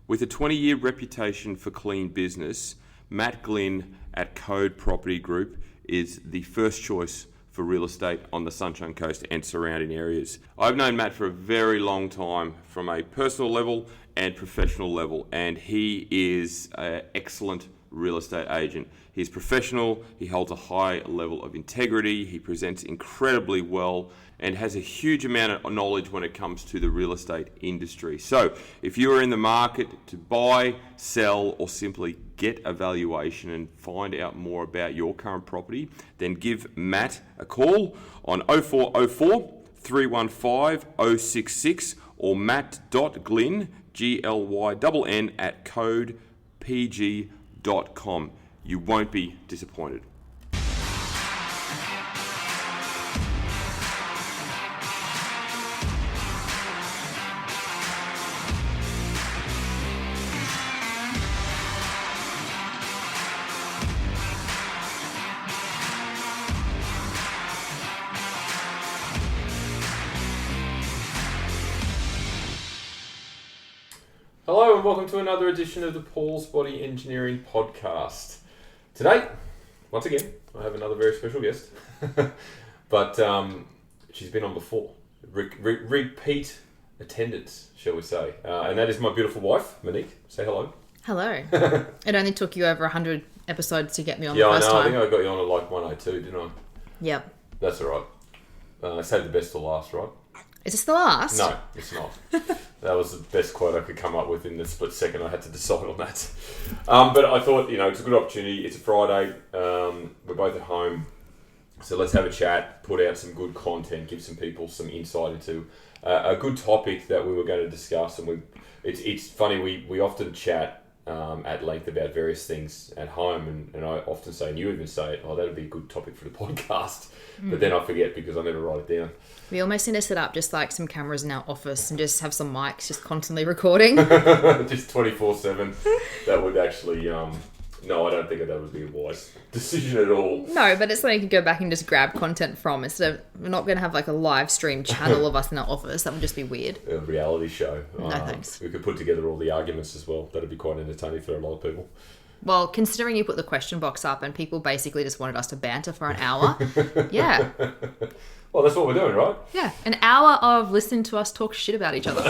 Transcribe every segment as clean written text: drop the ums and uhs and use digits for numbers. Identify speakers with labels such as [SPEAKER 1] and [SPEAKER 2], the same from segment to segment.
[SPEAKER 1] With a 20-year reputation for clean business, Matt Glynn at Code Property Group is the first choice for real estate on the Sunshine Coast and surrounding areas. I've known Matt for a very long time from a personal level and professional level, and he is an excellent real estate agent. He's professional, he holds a high level of integrity, he presents incredibly well, and has a huge amount of knowledge when it comes to the real estate industry. So if you are in the market to buy, sell, or simply get a valuation and find out more about your current property, then give Matt a call on 0404 315 066 or matt.glynn, GLYNN, at codepg.com. You won't be disappointed.
[SPEAKER 2] Hello and welcome to another edition of the Paul's Body Engineering Podcast. Today, once again, I have another very special guest, but she's been on before. Repeat attendance, shall we say. And that is my beautiful wife, Monique. Say hello.
[SPEAKER 3] Hello. It only took you over 100 episodes to get me on the
[SPEAKER 2] Yeah,
[SPEAKER 3] first
[SPEAKER 2] I know.
[SPEAKER 3] time.
[SPEAKER 2] I think I got you on at like 102, didn't I?
[SPEAKER 3] Yep.
[SPEAKER 2] That's all right. I saved the best to last, right?
[SPEAKER 3] Is this the last?
[SPEAKER 2] No, it's not. That was the best quote I could come up with in the split second I had to decide on that. But I thought, it's a good opportunity. It's a Friday. We're both at home. So let's have a chat, put out some good content, give some people some insight into a good topic that we were going to discuss. And it's funny, we often chat at length about various things at home. And I often say, and you even say, that would be a good topic for the podcast. But then I forget because I never write it down.
[SPEAKER 3] We almost need to set up just like some cameras in our office and just have some mics just constantly recording.
[SPEAKER 2] Just 24/7. That would actually, no, I don't think that would be a wise decision at all.
[SPEAKER 3] No, but it's something you can go back and just grab content from. Instead of, we're not going to have like a live stream channel of us in our office. That would just be weird.
[SPEAKER 2] A reality show.
[SPEAKER 3] No, thanks.
[SPEAKER 2] We could put together all the arguments as well. That'd be quite entertaining for a lot of people.
[SPEAKER 3] Well, considering you put the question box up and people basically just wanted us to banter for an hour. Yeah.
[SPEAKER 2] Well, that's what we're doing, right?
[SPEAKER 3] Yeah. An hour of listening to us talk shit about each other.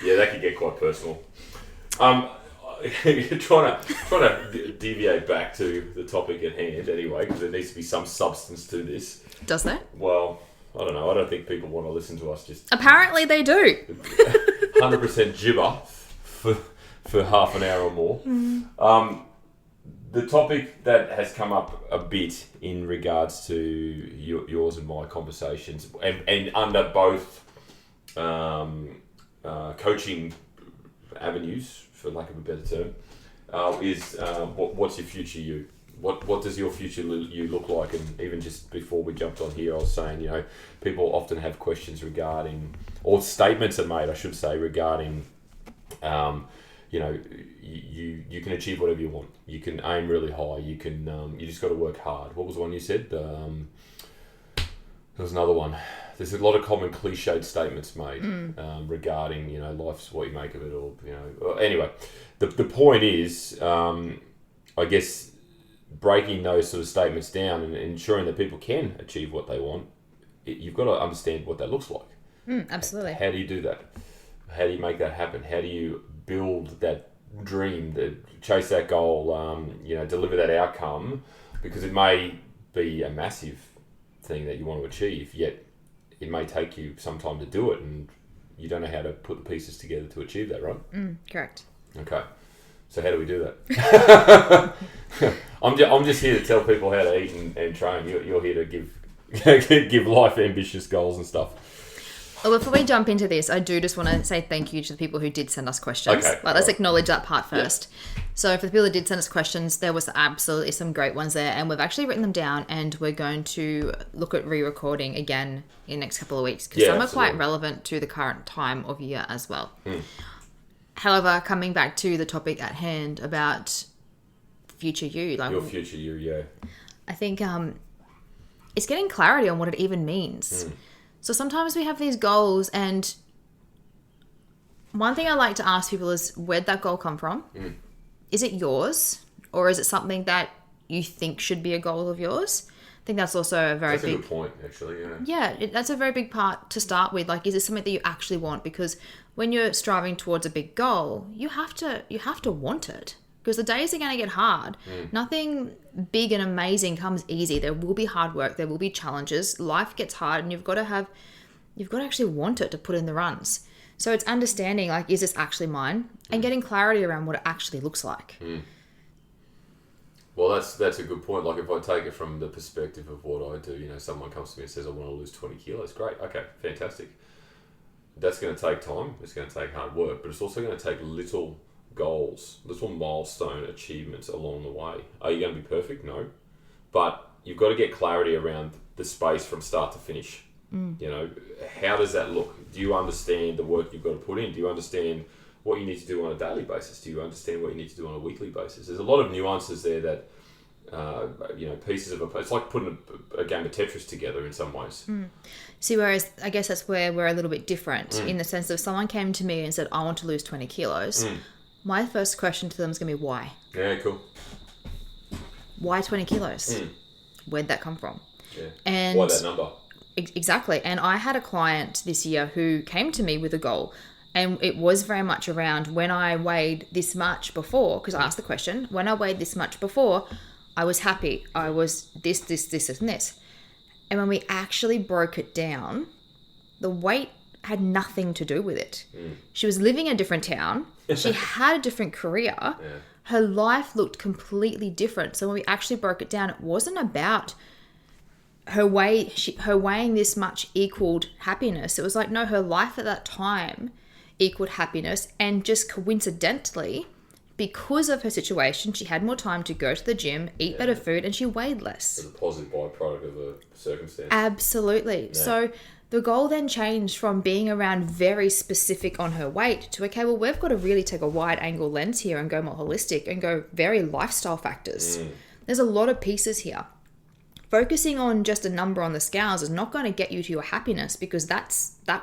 [SPEAKER 2] Yeah, that could get quite personal. Trying to deviate back to the topic at hand anyway, because there needs to be some substance to this.
[SPEAKER 3] Does there?
[SPEAKER 2] Well, I don't know. I don't think people want to listen to us just...
[SPEAKER 3] Apparently they do.
[SPEAKER 2] 100% gibber for half an hour or more. The topic that has come up a bit in regards to yours and my conversations, and under both coaching avenues, for lack of a better term, is what's your future you? What does your future you look like? And even just before we jumped on here, I was saying, people often have questions regarding, or statements are made, I should say, regarding, you can achieve whatever you want. You can aim really high. You can, you just got to work hard. What was the one you said? There was another one. There's a lot of common cliched statements made regarding, life's what you make of it, or, anyway, the point is, I guess, breaking those sort of statements down and ensuring that people can achieve what they want. You've got to understand what that looks like.
[SPEAKER 3] Absolutely.
[SPEAKER 2] How do you do that? How do you make that happen? How do you build that dream, chase that goal, deliver that outcome? Because it may be a massive thing that you want to achieve, yet it may take you some time to do it, and you don't know how to put the pieces together to achieve that, right?
[SPEAKER 3] Correct.
[SPEAKER 2] Okay. So how do we do that? I'm just here to tell people how to eat and train. You're here to give life ambitious goals and stuff.
[SPEAKER 3] Well, before we jump into this, I do just want to say thank you to the people who did send us questions.
[SPEAKER 2] Okay,
[SPEAKER 3] let's acknowledge that part first. Yeah. So for the people who did send us questions, there was absolutely some great ones there, and we've actually written them down, and we're going to look at re-recording again in the next couple of weeks, because some are quite relevant to the current time of year as well. However, coming back to the topic at hand about future you, like
[SPEAKER 2] your future you, yeah,
[SPEAKER 3] I think it's getting clarity on what it even means. So sometimes we have these goals, and one thing I like to ask people is, where'd that goal come from? Is it yours, or is it something that you think should be a goal of yours? I think that's also a
[SPEAKER 2] That's a good point, actually.
[SPEAKER 3] That's a very big part to start with. Like, is it something that you actually want? Because when you're striving towards a big goal, you have to want it. Because the days are going to get hard. Nothing big and amazing comes easy. There will be hard work. There will be challenges. Life gets hard, and you've got to actually want it to put in the runs. So it's understanding, like, is this actually mine? And getting clarity around what it actually looks like.
[SPEAKER 2] Well, that's a good point. Like, if I take it from the perspective of what I do, someone comes to me and says, I want to lose 20 kilos. Great. Okay, fantastic. That's going to take time. It's going to take hard work, but it's also going to take little goals, little milestone achievements along the way. Are you going to be perfect? No. But you've got to get clarity around the space from start to finish. How does that look? Do you understand the work you've got to put in? Do you understand what you need to do on a daily basis? Do you understand what you need to do on a weekly basis? There's a lot of nuances there that, pieces of it's like putting a game of Tetris together in some ways.
[SPEAKER 3] See, whereas I guess that's where we're a little bit different in the sense of, someone came to me and said, I want to lose 20 kilos. My first question to them is going to be, why?
[SPEAKER 2] Yeah, cool.
[SPEAKER 3] Why 20 kilos? Where'd that come from?
[SPEAKER 2] Yeah.
[SPEAKER 3] And
[SPEAKER 2] why that number?
[SPEAKER 3] Exactly. And I had a client this year who came to me with a goal, and it was very much around, when I weighed this much before, because I asked the question, when I weighed this much before, I was happy. I was this, and this. And when we actually broke it down, the weight had nothing to do with it. She was living in a different town. She had a different career.
[SPEAKER 2] Yeah.
[SPEAKER 3] Her life looked completely different. So when we actually broke it down, it wasn't about her weighing this much equaled happiness. It was like, no, her life at that time equaled happiness, and just coincidentally, because of her situation, she had more time to go to the gym, eat better food, and she weighed less.
[SPEAKER 2] It's a positive byproduct of a circumstance.
[SPEAKER 3] Absolutely. Yeah. So the goal then changed from being around very specific on her weight to, okay, well, we've got to really take a wide angle lens here and go more holistic and go very lifestyle factors. There's a lot of pieces here. Focusing on just a number on the scales is not going to get you to your happiness, because that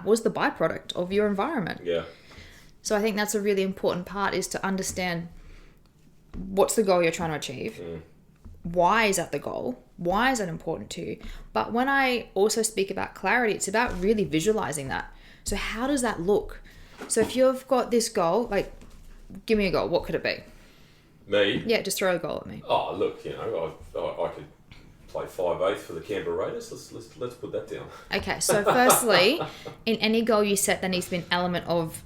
[SPEAKER 3] was the byproduct of your environment.
[SPEAKER 2] Yeah.
[SPEAKER 3] So I think that's a really important part, is to understand what's the goal you're trying to achieve. Why is that the goal? Why is that important to you? But when I also speak about clarity, it's about really visualizing that. So how does that look? So if you've got this goal, like, give me a goal. What could it be?
[SPEAKER 2] Me?
[SPEAKER 3] Yeah, just throw a goal at me.
[SPEAKER 2] Oh, look, I could play 5/8 for the Canberra Raiders. Let's put that down.
[SPEAKER 3] Okay, so firstly, in any goal you set, there needs to be an element of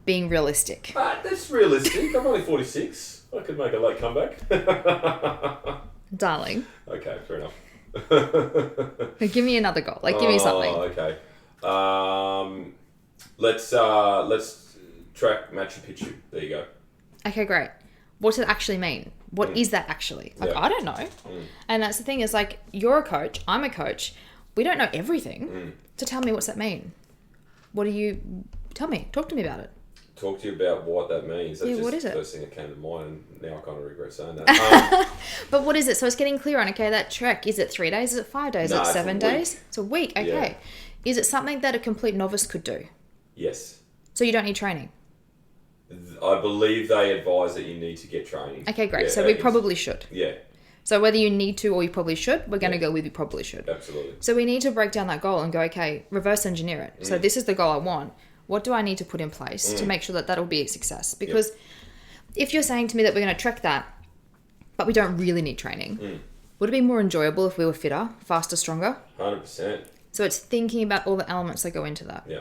[SPEAKER 3] being realistic.
[SPEAKER 2] That's realistic. I'm only 46. I could make a late comeback.
[SPEAKER 3] Darling.
[SPEAKER 2] Okay, fair enough.
[SPEAKER 3] Give me another goal. Like, give me something.
[SPEAKER 2] Okay. Let's track Machu Picchu. There you go.
[SPEAKER 3] Okay, great. What does it actually mean? What is that actually? Like, I don't know. And that's the thing, is like, you're a coach, I'm a coach. We don't know everything. So tell me, what's that mean? Tell me, talk to me about it.
[SPEAKER 2] Talk to you about what that means. That's
[SPEAKER 3] what is it?
[SPEAKER 2] The first thing that came to mind, and now I kind of regret saying that.
[SPEAKER 3] But what is it? So it's getting clear on, okay, that trek, is it 3 days? Is it 5 days? Is it 7 days? It's a week. Okay. Yeah. Is it something that a complete novice could do?
[SPEAKER 2] Yes.
[SPEAKER 3] So you don't need training?
[SPEAKER 2] I believe they advise that you need to get training.
[SPEAKER 3] Okay, great. So we probably should.
[SPEAKER 2] Yeah.
[SPEAKER 3] So whether you need to or you probably should, we're going to go with you probably should.
[SPEAKER 2] Absolutely.
[SPEAKER 3] So we need to break down that goal and go, okay, reverse engineer it. So this is the goal I want. What do I need to put in place to make sure that that'll be a success? Because if you're saying to me that we're going to trek that, but we don't really need training, would it be more enjoyable if we were fitter, faster, stronger?
[SPEAKER 2] 100%.
[SPEAKER 3] So it's thinking about all the elements that go into that.
[SPEAKER 2] Yeah.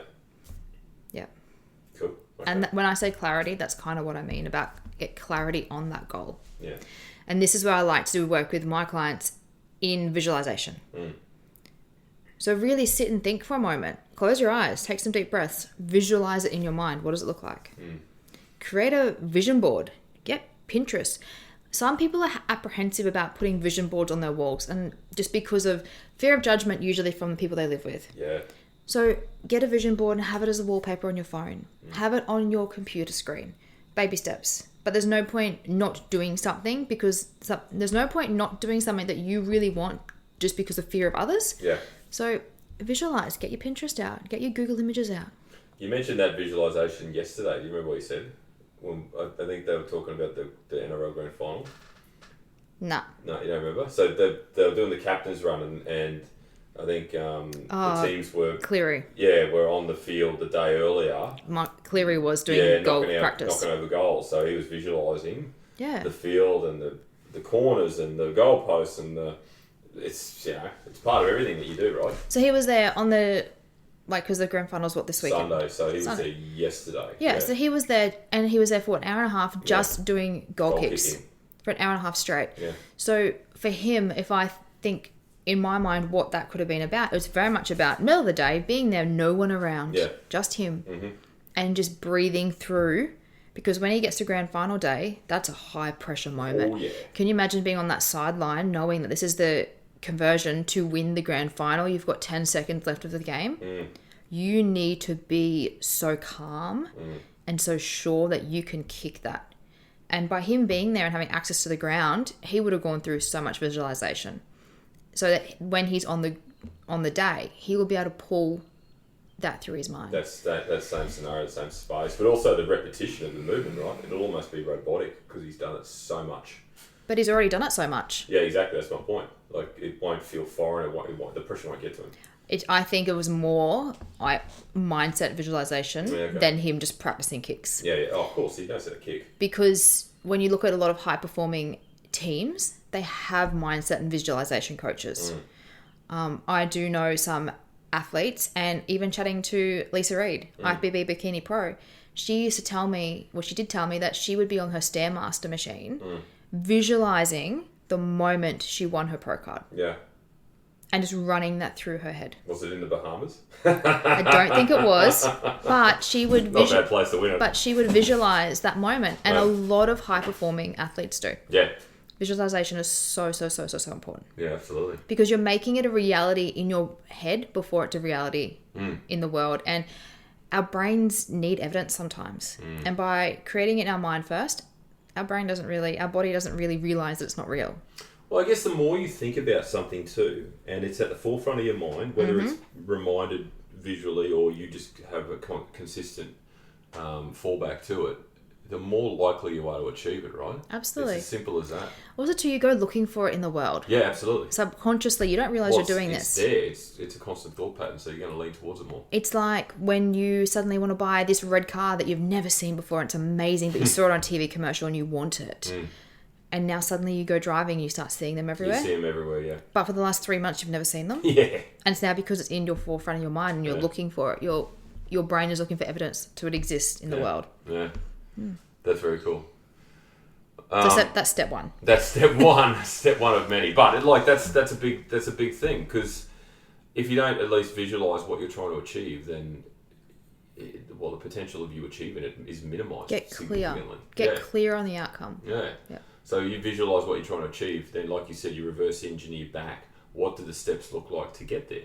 [SPEAKER 3] Yeah.
[SPEAKER 2] Cool. Okay.
[SPEAKER 3] And when I say clarity, that's kind of what I mean, about get clarity on that goal.
[SPEAKER 2] Yeah.
[SPEAKER 3] And this is where I like to do work with my clients in visualization. So really sit and think for a moment. Close your eyes, take some deep breaths, visualize it in your mind. What does it look like? Create a vision board. Get Pinterest. Some people are apprehensive about putting vision boards on their walls, and just because of fear of judgment, usually from the people they live with.
[SPEAKER 2] Yeah.
[SPEAKER 3] So get a vision board and have it as a wallpaper on your phone. Have it on your computer screen. Baby steps. But there's no point not doing something, because there's no point not doing something that you really want just because of fear of others.
[SPEAKER 2] Yeah.
[SPEAKER 3] So visualize, get your Pinterest out, get your Google Images out.
[SPEAKER 2] You mentioned that visualization yesterday. Do you remember what you said? When I think they were talking about the NRL Grand Final.
[SPEAKER 3] No,
[SPEAKER 2] you don't remember? So they were doing the captain's run, and I think the teams were...
[SPEAKER 3] Cleary.
[SPEAKER 2] Yeah, were on the field the day earlier.
[SPEAKER 3] Cleary was doing goal
[SPEAKER 2] knocking
[SPEAKER 3] practice.
[SPEAKER 2] Knocking over goals. So he was visualising
[SPEAKER 3] the
[SPEAKER 2] field and the corners and the goalposts and it's part of everything that you do, right?
[SPEAKER 3] So he was there on the... because the grand finals, this weekend?
[SPEAKER 2] Sunday, so he was there yesterday.
[SPEAKER 3] Yeah, so he was there, and he was there for an hour and a half just doing goal kicks.
[SPEAKER 2] Kicking.
[SPEAKER 3] For an hour and a half straight.
[SPEAKER 2] Yeah.
[SPEAKER 3] So for him, if I think in my mind what that could have been about, it was very much about middle of the day, being there, no one around, just him, and just breathing through. Because when he gets to grand final day, that's a high pressure moment.
[SPEAKER 2] Oh, yeah.
[SPEAKER 3] Can you imagine being on that sideline, knowing that this is the conversion to win the grand final? You've got 10 seconds left of the game. You need to be so calm and so sure that you can kick that. And by him being there and having access to the ground, he would have gone through so much visualization, so that when he's on the day, he will be able to pull that through his mind.
[SPEAKER 2] That same scenario, the same space, but also the repetition of the movement, right? It'll almost be robotic because he's done it so much.
[SPEAKER 3] But he's already done it so much.
[SPEAKER 2] Yeah, exactly. That's my point. It won't feel foreign. The pressure won't get to him.
[SPEAKER 3] I think it was more mindset visualization than him just practicing kicks.
[SPEAKER 2] Yeah. Oh, of course, he knows how to kick.
[SPEAKER 3] Because when you look at a lot of high-performing teams, they have mindset and visualization coaches. I do know some athletes, and even chatting to Lisa Reid, IFBB Bikini Pro, she used to tell me, she did tell me that she would be on her Stairmaster machine visualizing the moment she won her pro card.
[SPEAKER 2] Yeah.
[SPEAKER 3] And just running that through her head.
[SPEAKER 2] Was it in the Bahamas?
[SPEAKER 3] I don't think it was, but she would...
[SPEAKER 2] Not a bad place to win it.
[SPEAKER 3] But she would visualize that moment, and a lot of high-performing athletes do.
[SPEAKER 2] Yeah.
[SPEAKER 3] Visualization is so important.
[SPEAKER 2] Yeah, absolutely.
[SPEAKER 3] Because you're making it a reality in your head before it's a reality in the world. And our brains need evidence sometimes. And by creating it in our mind first, our body doesn't really realize that it's not real.
[SPEAKER 2] Well, I guess the more you think about something too, and it's at the forefront of your mind, whether it's reminded visually or you just have a consistent fallback to it, the more likely you are to achieve it, right?
[SPEAKER 3] Absolutely.
[SPEAKER 2] It's as simple as that.
[SPEAKER 3] Also, too, you go looking for it in the world.
[SPEAKER 2] Yeah, absolutely.
[SPEAKER 3] Subconsciously, you don't realize you're doing
[SPEAKER 2] it's
[SPEAKER 3] this.
[SPEAKER 2] There. It's a constant thought pattern, so you're going to lean towards it more.
[SPEAKER 3] It's like when you suddenly want to buy this red car that you've never seen before. And it's amazing, but you saw it on a TV commercial and you want it. And now suddenly you go driving and you start seeing them everywhere.
[SPEAKER 2] You see them everywhere, yeah.
[SPEAKER 3] But for the last 3 months, you've never seen them.
[SPEAKER 2] Yeah.
[SPEAKER 3] And it's now because it's in your forefront of your mind and you're looking for it. Your brain is looking for evidence to it exist in the world.
[SPEAKER 2] Yeah. That's very cool.
[SPEAKER 3] So that's step one.
[SPEAKER 2] That's step one. Step one of many. But that's a big thing, because if you don't at least visualize what you're trying to achieve, then the potential of you achieving it is minimized.
[SPEAKER 3] Get clear.
[SPEAKER 2] Get
[SPEAKER 3] clear on the outcome.
[SPEAKER 2] Yeah. So you visualize what you're trying to achieve, then like you said, you reverse engineer back. What do the steps look like to get there?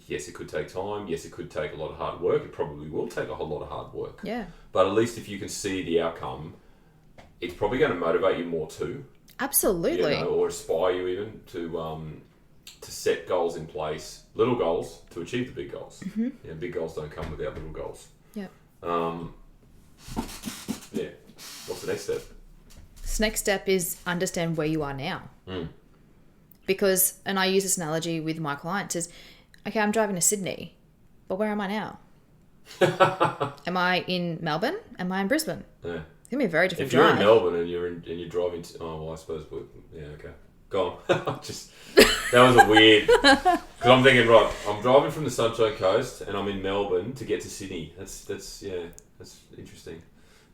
[SPEAKER 2] Yes, it could take time. Yes, it could take a lot of hard work. It probably will take a whole lot of hard work.
[SPEAKER 3] Yeah.
[SPEAKER 2] But at least if you can see the outcome, it's probably going to motivate you more too.
[SPEAKER 3] Absolutely.
[SPEAKER 2] Or inspire you even to set goals in place, little goals to achieve the big goals. Big goals don't come without little goals.
[SPEAKER 3] Yeah.
[SPEAKER 2] What's the next step?
[SPEAKER 3] This next step is understand where you are now. Because, and I use this analogy with my clients, is, okay, I'm driving to Sydney, but where am I now? Am I in Melbourne? Am I in Brisbane?
[SPEAKER 2] Yeah.
[SPEAKER 3] It's going to be a very different
[SPEAKER 2] If you're
[SPEAKER 3] drive.
[SPEAKER 2] in Melbourne and you're driving I suppose, okay. Go on. That was a weird, because I'm thinking, right, I'm driving from the Sunshine Coast and I'm in Melbourne to get to Sydney. That's interesting.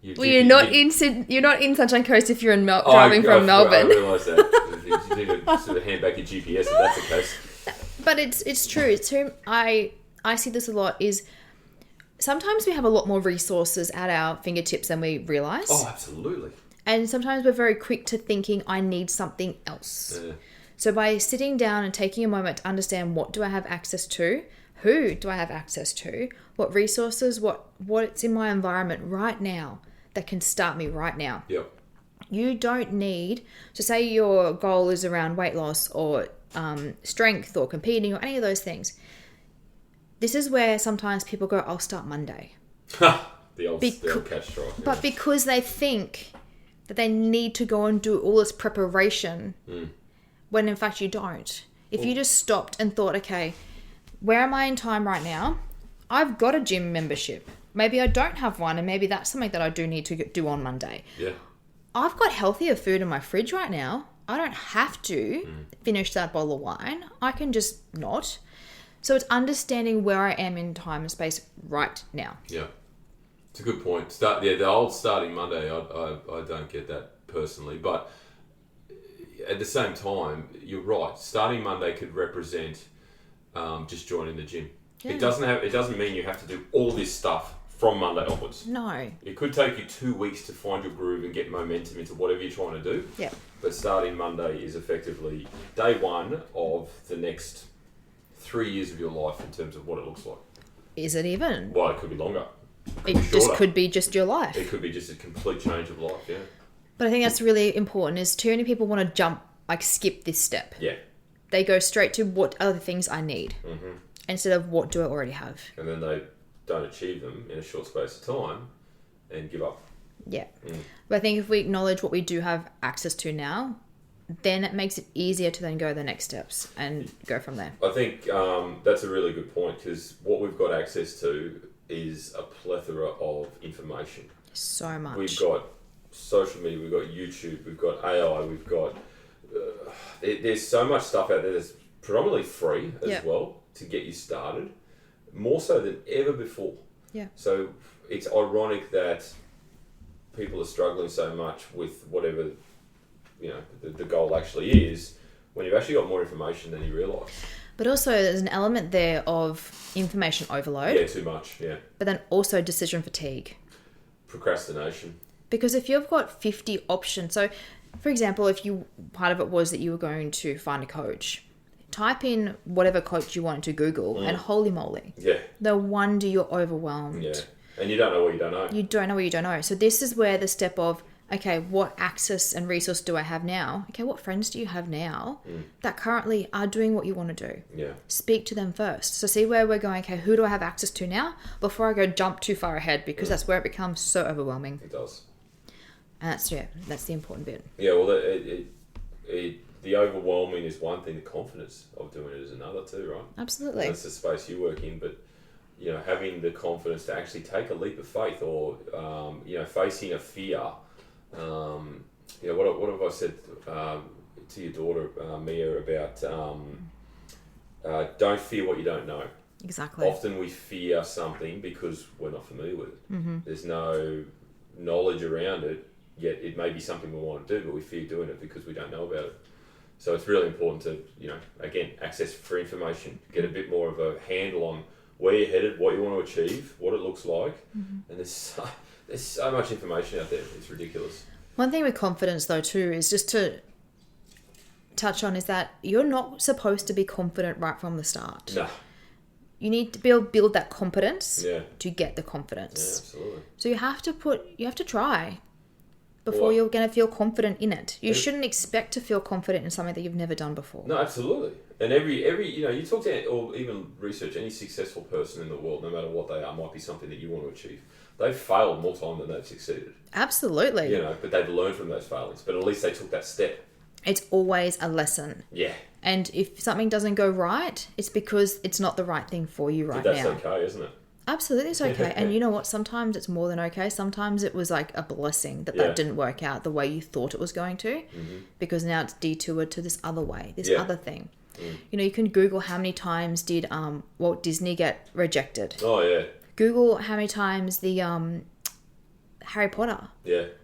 [SPEAKER 3] You're not in Sunshine Coast if you're driving from Melbourne.
[SPEAKER 2] I realise that. You need to sort of hand back your GPS if that's the case.
[SPEAKER 3] But it's true. It's true. I see this a lot, is sometimes we have a lot more resources at our fingertips than we realise.
[SPEAKER 2] Oh, absolutely.
[SPEAKER 3] And sometimes we're very quick to thinking, I need something else.
[SPEAKER 2] Yeah.
[SPEAKER 3] So by sitting down and taking a moment to understand, what do I have access to? Who do I have access to? What resources, what's in my environment right now that can start me right now?
[SPEAKER 2] Yep.
[SPEAKER 3] You don't need, so say your goal is around weight loss or strength or competing or any of those things. this is where sometimes people go, I'll start Monday.
[SPEAKER 2] the old catch strike.
[SPEAKER 3] But because they think that they need to go and do all this preparation when in fact you don't. If you just stopped and thought, okay, where am I in time right now? I've got a gym membership. Maybe I don't have one, and maybe that's something that I do need to do on Monday.
[SPEAKER 2] Yeah.
[SPEAKER 3] I've got healthier food in my fridge right now. I don't have to finish that bottle of wine. I can just not. So it's understanding where I am in time and space right now.
[SPEAKER 2] Yeah. It's a good point. The old starting Monday, I don't get that personally. But at the same time, you're right. Starting Monday could represent just joining the gym. Yeah. It doesn't mean you have to do all this stuff from Monday onwards.
[SPEAKER 3] No.
[SPEAKER 2] It could take you 2 weeks to find your groove and get momentum into whatever you're trying to do.
[SPEAKER 3] Yeah.
[SPEAKER 2] But starting Monday is effectively day one of the next 3 years of your life in terms of what it looks like.
[SPEAKER 3] Is it even?
[SPEAKER 2] Well, it could be longer.
[SPEAKER 3] It just could be just your life.
[SPEAKER 2] It could be just a complete change of life, yeah.
[SPEAKER 3] But I think that's really important is too many people want to skip this step.
[SPEAKER 2] Yeah.
[SPEAKER 3] They go straight to what are the things I need instead of what do I already have.
[SPEAKER 2] And then they don't achieve them in a short space of time and give up.
[SPEAKER 3] Yeah. But I think if we acknowledge what we do have access to now, then it makes it easier to then go the next steps and go from there.
[SPEAKER 2] I think that's a really good point because what we've got access to is a plethora of information.
[SPEAKER 3] So much.
[SPEAKER 2] We've got social media, we've got YouTube, we've got AI, we've got... there's so much stuff out there that's predominantly free as well to get you started, more so than ever before.
[SPEAKER 3] Yeah.
[SPEAKER 2] So it's ironic that people are struggling so much with whatever, the goal actually is, when you've actually got more information than you realise.
[SPEAKER 3] But also there's an element there of information overload.
[SPEAKER 2] Yeah, too much, yeah.
[SPEAKER 3] But then also decision fatigue.
[SPEAKER 2] Procrastination.
[SPEAKER 3] Because if you've got 50 options, so for example, part of it was that you were going to find a coach, type in whatever coach you want to Google and holy moly.
[SPEAKER 2] Yeah.
[SPEAKER 3] No wonder you're overwhelmed.
[SPEAKER 2] Yeah. And you don't know what you don't know.
[SPEAKER 3] You don't know what you don't know. So this is where the step of, okay, what access and resource do I have now? Okay, what friends do you have now that currently are doing what you want to do?
[SPEAKER 2] Yeah.
[SPEAKER 3] Speak to them first. So see where we're going, okay, who do I have access to now? Before I go jump too far ahead, because that's where it becomes so overwhelming.
[SPEAKER 2] It does.
[SPEAKER 3] And that's the important bit.
[SPEAKER 2] Yeah, well, the overwhelming is one thing, the confidence of doing it is another too, right?
[SPEAKER 3] Absolutely.
[SPEAKER 2] And that's the space you work in, but having the confidence to actually take a leap of faith or facing a fear. What have I said to your daughter Mia about don't fear what you don't know.
[SPEAKER 3] Exactly.
[SPEAKER 2] Often we fear something because we're not familiar with it. There's no knowledge around it, yet it may be something we want to do, but we fear doing it because we don't know about it. So it's really important to, again, access free information, get a bit more of a handle on where you're headed, what you want to achieve, what it looks like. And there's so much information out there. It's ridiculous. One
[SPEAKER 3] thing with confidence, though, too, is just to touch on is that you're not supposed to be confident right from the start.
[SPEAKER 2] No.
[SPEAKER 3] You need to build that confidence to get the confidence.
[SPEAKER 2] Yeah, absolutely.
[SPEAKER 3] So you have to try before you're going to feel confident in it. You shouldn't expect to feel confident in something that you've never done before.
[SPEAKER 2] No, absolutely. And every you talk to or even research any successful person in the world, no matter what they are, might be something that you want to achieve. They've failed more time than they've succeeded.
[SPEAKER 3] Absolutely.
[SPEAKER 2] But they've learned from those failings. But at least they took that step.
[SPEAKER 3] It's always a lesson.
[SPEAKER 2] Yeah.
[SPEAKER 3] And if something doesn't go right, it's because it's not the right thing for you right now.
[SPEAKER 2] But that's okay, isn't it?
[SPEAKER 3] Absolutely, it's okay. And you know what? Sometimes it's more than okay. Sometimes it was like a blessing that didn't work out the way you thought it was going to, because now it's detoured to this other way, this other thing. You can Google how many times did Walt Disney get rejected.
[SPEAKER 2] Oh, yeah.
[SPEAKER 3] Google how many times the Harry Potter,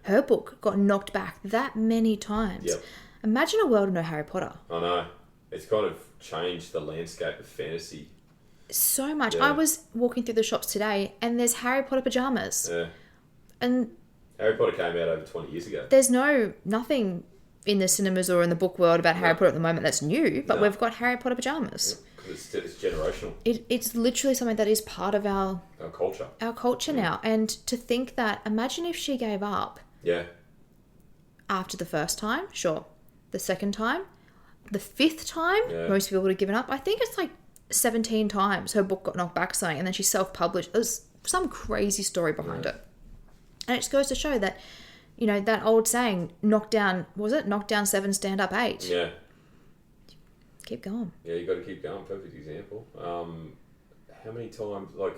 [SPEAKER 3] her book got knocked back that many times.
[SPEAKER 2] Yep.
[SPEAKER 3] Imagine a world with no Harry Potter.
[SPEAKER 2] I know. It's kind of changed the landscape of fantasy.
[SPEAKER 3] So much.
[SPEAKER 2] Yeah.
[SPEAKER 3] I was walking through the shops today and there's Harry Potter pajamas.
[SPEAKER 2] Yeah.
[SPEAKER 3] And
[SPEAKER 2] Harry Potter came out over 20 years ago.
[SPEAKER 3] There's nothing in the cinemas or in the book world about Harry Potter at the moment that's new, but we've got Harry Potter pajamas.
[SPEAKER 2] Because it's generational.
[SPEAKER 3] It's literally something that is part of our
[SPEAKER 2] culture.
[SPEAKER 3] Our culture now. And to think that, imagine if she gave up.
[SPEAKER 2] Yeah.
[SPEAKER 3] After the first time, sure. The second time, the fifth time, most people would have given up. I think it's like 17 times her book got knocked back something, and then she self-published. There's some crazy story behind it. And it just goes to show that, you know, that old saying, knock down 7, stand up 8.
[SPEAKER 2] Yeah.
[SPEAKER 3] Keep going.
[SPEAKER 2] Yeah, you got to keep going. Perfect example. How many times, like,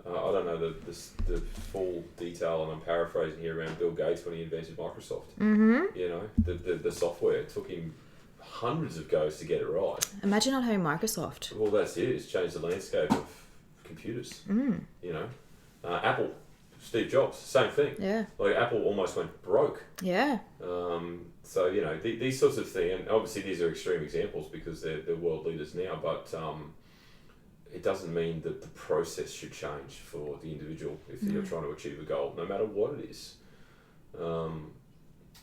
[SPEAKER 2] I don't know the full detail, and I'm paraphrasing here, around Bill Gates when he invented Microsoft.
[SPEAKER 3] Mm-hmm.
[SPEAKER 2] You know, the software, it took him hundreds of goes to get it right.
[SPEAKER 3] Imagine not having Microsoft.
[SPEAKER 2] Well, that's it. It's changed the landscape of computers. You know, Apple, Steve Jobs, same thing.
[SPEAKER 3] Yeah.
[SPEAKER 2] Like, Apple almost went broke.
[SPEAKER 3] Yeah.
[SPEAKER 2] So, you know, these sorts of things, and obviously these are extreme examples because they're world leaders now, but it doesn't mean that the process should change for the individual if you're trying to achieve a goal, no matter what it is.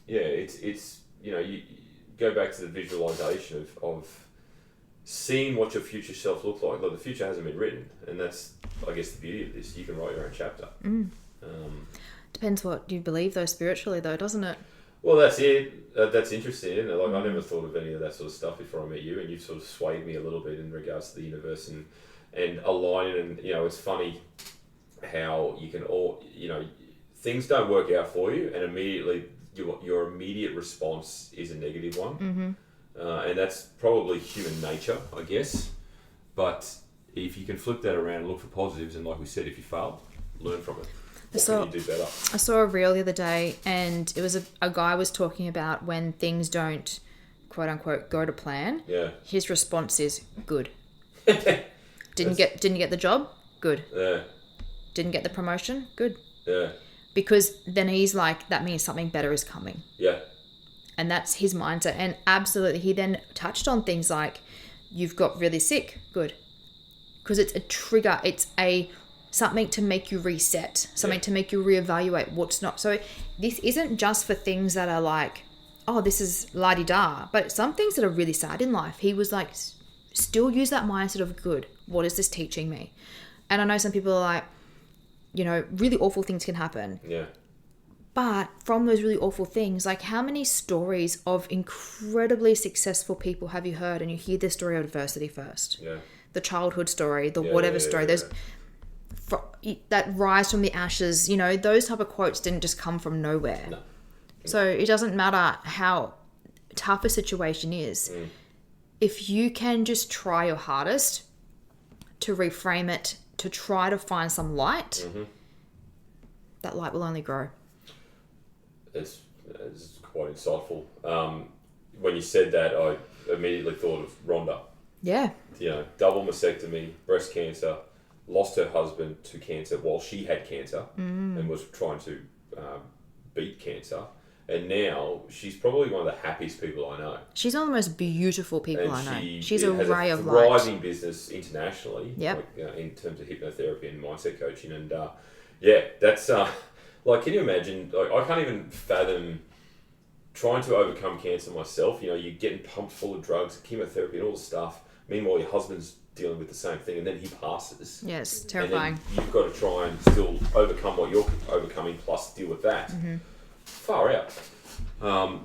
[SPEAKER 2] It's you know, you go back to the visualization of seeing what your future self looks like. Like, the future hasn't been written, and that's, I guess, the beauty of this. You can write your own chapter.
[SPEAKER 3] Depends what you believe, though, spiritually, though, doesn't it?
[SPEAKER 2] Well, that's it. That's interesting, isn't it? Like, I never thought of any of that sort of stuff before I met you, and you've sort of swayed me a little bit in regards to the universe and aligning. And, you know, it's funny how you can all, you know, things don't work out for you, and immediately your immediate response is a negative one. And that's probably human nature, I guess. But if you can flip that around and look for positives, and like we said, if you fail, learn from it. What can you do better?
[SPEAKER 3] I saw a reel the other day, and it was a guy was talking about when things don't, quote unquote, go to plan.
[SPEAKER 2] Yeah.
[SPEAKER 3] His response is good. Didn't get the job? Good.
[SPEAKER 2] Yeah.
[SPEAKER 3] Didn't get the promotion? Good.
[SPEAKER 2] Yeah.
[SPEAKER 3] Because then he's like, that means something better is coming.
[SPEAKER 2] Yeah.
[SPEAKER 3] And that's his mindset. And absolutely, he then touched on things like, you've got really sick. Good. Because it's a trigger. It's something to make you reset, something to make you reevaluate what's not. So this isn't just for things that are like, oh, this is la-di-da, but some things that are really sad in life. He was like, still use that mindset of good. What is this teaching me? And I know some people are like, you know, really awful things can happen.
[SPEAKER 2] Yeah.
[SPEAKER 3] But from those really awful things, like, how many stories of incredibly successful people have you heard? And you hear the story of adversity first.
[SPEAKER 2] Yeah.
[SPEAKER 3] The childhood story, the whatever story. There's that rise from the ashes, you know, those type of quotes didn't just come from nowhere.
[SPEAKER 2] No.
[SPEAKER 3] So it doesn't matter how tough a situation is. If you can just try your hardest to reframe it, to try to find some light, that light will only grow.
[SPEAKER 2] It's quite insightful. When you said that, I immediately thought of Rhonda.
[SPEAKER 3] Yeah.
[SPEAKER 2] You know, double mastectomy, breast cancer, lost her husband to cancer while she had cancer and was trying to beat cancer. And now she's probably one of the happiest people I know.
[SPEAKER 3] She's one of the most beautiful people I know. She's a
[SPEAKER 2] has
[SPEAKER 3] ray
[SPEAKER 2] a
[SPEAKER 3] of light.
[SPEAKER 2] thriving business internationally,
[SPEAKER 3] Yep.
[SPEAKER 2] like, in terms of hypnotherapy and mindset coaching. And that's like, can you imagine? Like, I can't even fathom trying to overcome cancer myself. You know, you're getting pumped full of drugs, chemotherapy, and all this stuff. Meanwhile, your husband's dealing with the same thing, and then he passes.
[SPEAKER 3] Yes, terrifying.
[SPEAKER 2] And then you've got to try and still overcome what you're overcoming, plus deal with that. Far out.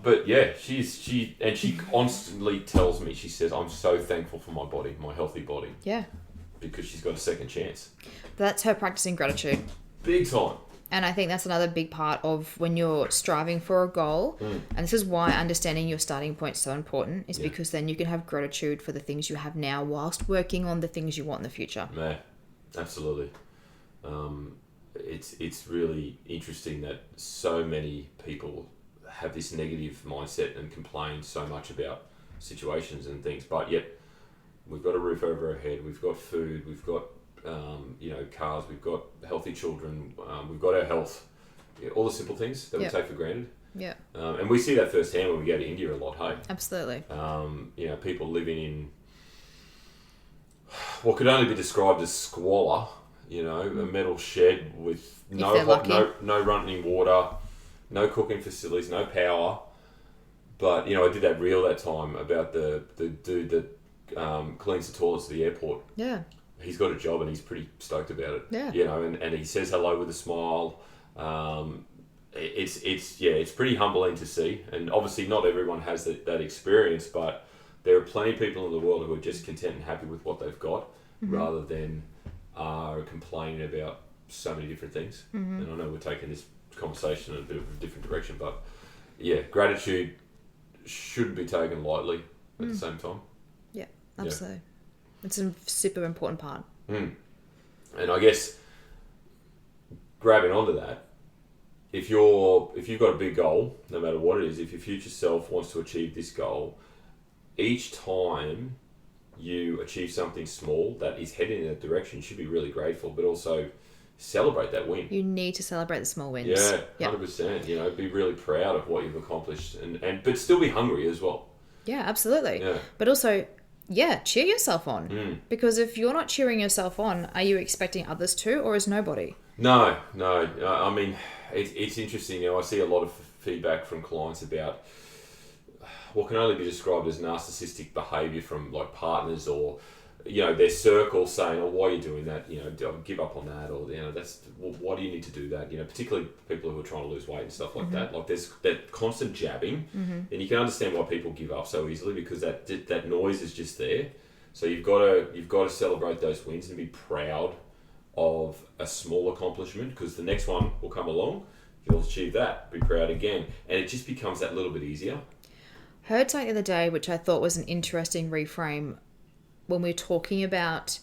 [SPEAKER 2] But yeah, she constantly tells me, she says, I'm so thankful for my body, my healthy body.
[SPEAKER 3] Yeah.
[SPEAKER 2] Because she's got a second chance.
[SPEAKER 3] That's her practicing gratitude.
[SPEAKER 2] Big time.
[SPEAKER 3] And I think that's another big part of when you're striving for a goal. And this is why understanding your starting point is so important, is because then you can have gratitude for the things you have now whilst working on the things you want in the future.
[SPEAKER 2] Yeah, absolutely. It's really interesting that so many people have this negative mindset and complain so much about situations and things, but yet we've got a roof over our head, we've got food, we've got cars, we've got healthy children, we've got our health, all the simple things that we take for granted.
[SPEAKER 3] Yeah.
[SPEAKER 2] And we see that firsthand when we go to India a lot, hey?
[SPEAKER 3] Absolutely.
[SPEAKER 2] People living in what could only be described as squalor, you know, a metal shed with no running water, no cooking facilities, no power. But, I did that reel that time about the dude that cleans the toilets at the airport.
[SPEAKER 3] Yeah.
[SPEAKER 2] He's got a job and he's pretty stoked about it.
[SPEAKER 3] Yeah.
[SPEAKER 2] And he says hello with a smile. It's pretty humbling to see. And obviously not everyone has that experience, but there are plenty of people in the world who are just content and happy with what they've got, rather than are complaining about so many different things. And I know we're taking this conversation in a bit of a different direction, but yeah, gratitude shouldn't be taken lightly at the same time.
[SPEAKER 3] Yeah, absolutely. It's a super important part.
[SPEAKER 2] And I guess grabbing onto that, if you've got a big goal, no matter what it is, if your future self wants to achieve this goal, each time you achieve something small that is heading in that direction, you should be really grateful, but also celebrate that win.
[SPEAKER 3] You need to celebrate the small wins.
[SPEAKER 2] Yeah, 100%. You know, be really proud of what you've accomplished, and but still be hungry as well.
[SPEAKER 3] Yeah, absolutely.
[SPEAKER 2] Yeah.
[SPEAKER 3] But also, cheer yourself on. Because if you're not cheering yourself on, are you expecting others to, or is nobody?
[SPEAKER 2] No. I mean, it's interesting. You know, I see a lot of feedback from clients about what can only be described as narcissistic behaviour from like partners, or you know, their circle saying, "Oh, why are you doing that? You know, give up on that," or you know, why do you need to do that? You know, particularly people who are trying to lose weight and stuff like that. Like there's that constant jabbing, and you can understand why people give up so easily, because that noise is just there. So you've got to celebrate those wins and be proud of a small accomplishment, because the next one will come along. You'll achieve that. Be proud again, and it just becomes that little bit easier.
[SPEAKER 3] Heard something the other day which I thought was an interesting reframe when we were talking about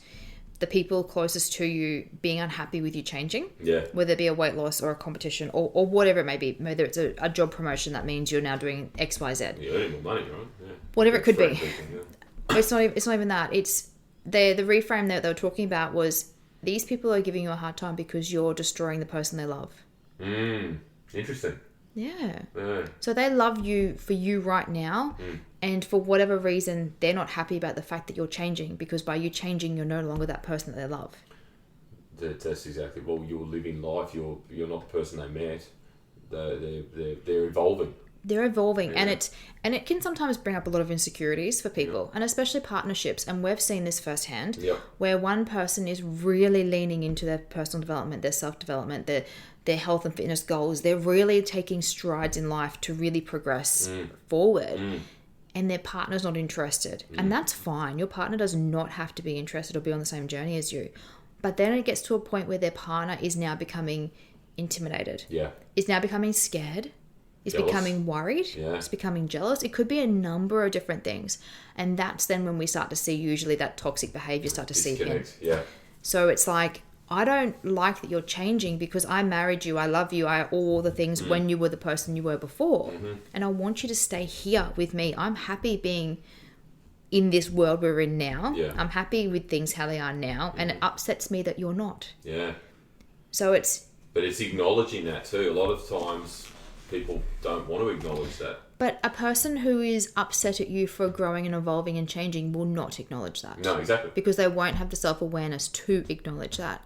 [SPEAKER 3] the people closest to you being unhappy with you changing.
[SPEAKER 2] Yeah.
[SPEAKER 3] Whether it be a weight loss or a competition or whatever it may be. Whether it's a job promotion that means you're now doing X, Y, Z.
[SPEAKER 2] You're earning more money, right? Yeah.
[SPEAKER 3] Whatever it could be.
[SPEAKER 2] People,
[SPEAKER 3] It's not even that. It's the reframe that they were talking about was these people are giving you a hard time because you're destroying the person they love.
[SPEAKER 2] Interesting.
[SPEAKER 3] Yeah.
[SPEAKER 2] Yeah.
[SPEAKER 3] So they love you for you right now, and for whatever reason, they're not happy about the fact that you're changing, because by you changing, you're no longer that person that they love.
[SPEAKER 2] That's exactly. Well, you're living life. You're not the person they met. They're evolving.
[SPEAKER 3] They're evolving, and it can sometimes bring up a lot of insecurities for people, and especially partnerships. And we've seen this firsthand, where one person is really leaning into their personal development, their self-development, their health and fitness goals. They're really taking strides in life to really progress forward, and their partner's not interested. And that's fine. Your partner does not have to be interested or be on the same journey as you. But then it gets to a point where their partner is now becoming intimidated.
[SPEAKER 2] Yeah.
[SPEAKER 3] Is now becoming scared. Is
[SPEAKER 2] Jealous.
[SPEAKER 3] becoming worried.
[SPEAKER 2] Yeah.
[SPEAKER 3] Is becoming jealous. It could be a number of different things. And that's then when we start to see usually that toxic behaviour start to seep in.
[SPEAKER 2] Yeah.
[SPEAKER 3] So it's like, I don't like that you're changing because I married you, I love you, I all the things when you were the person you were before. And I want you to stay here with me. I'm happy being in this world we're in now.
[SPEAKER 2] Yeah.
[SPEAKER 3] I'm happy with things how they are now. And it upsets me that you're not.
[SPEAKER 2] Yeah.
[SPEAKER 3] So it's...
[SPEAKER 2] But it's acknowledging that too. A lot of times people don't want to acknowledge that.
[SPEAKER 3] But a person who is upset at you for growing and evolving and changing will not acknowledge that.
[SPEAKER 2] No, exactly.
[SPEAKER 3] Because they won't have the self-awareness to acknowledge that.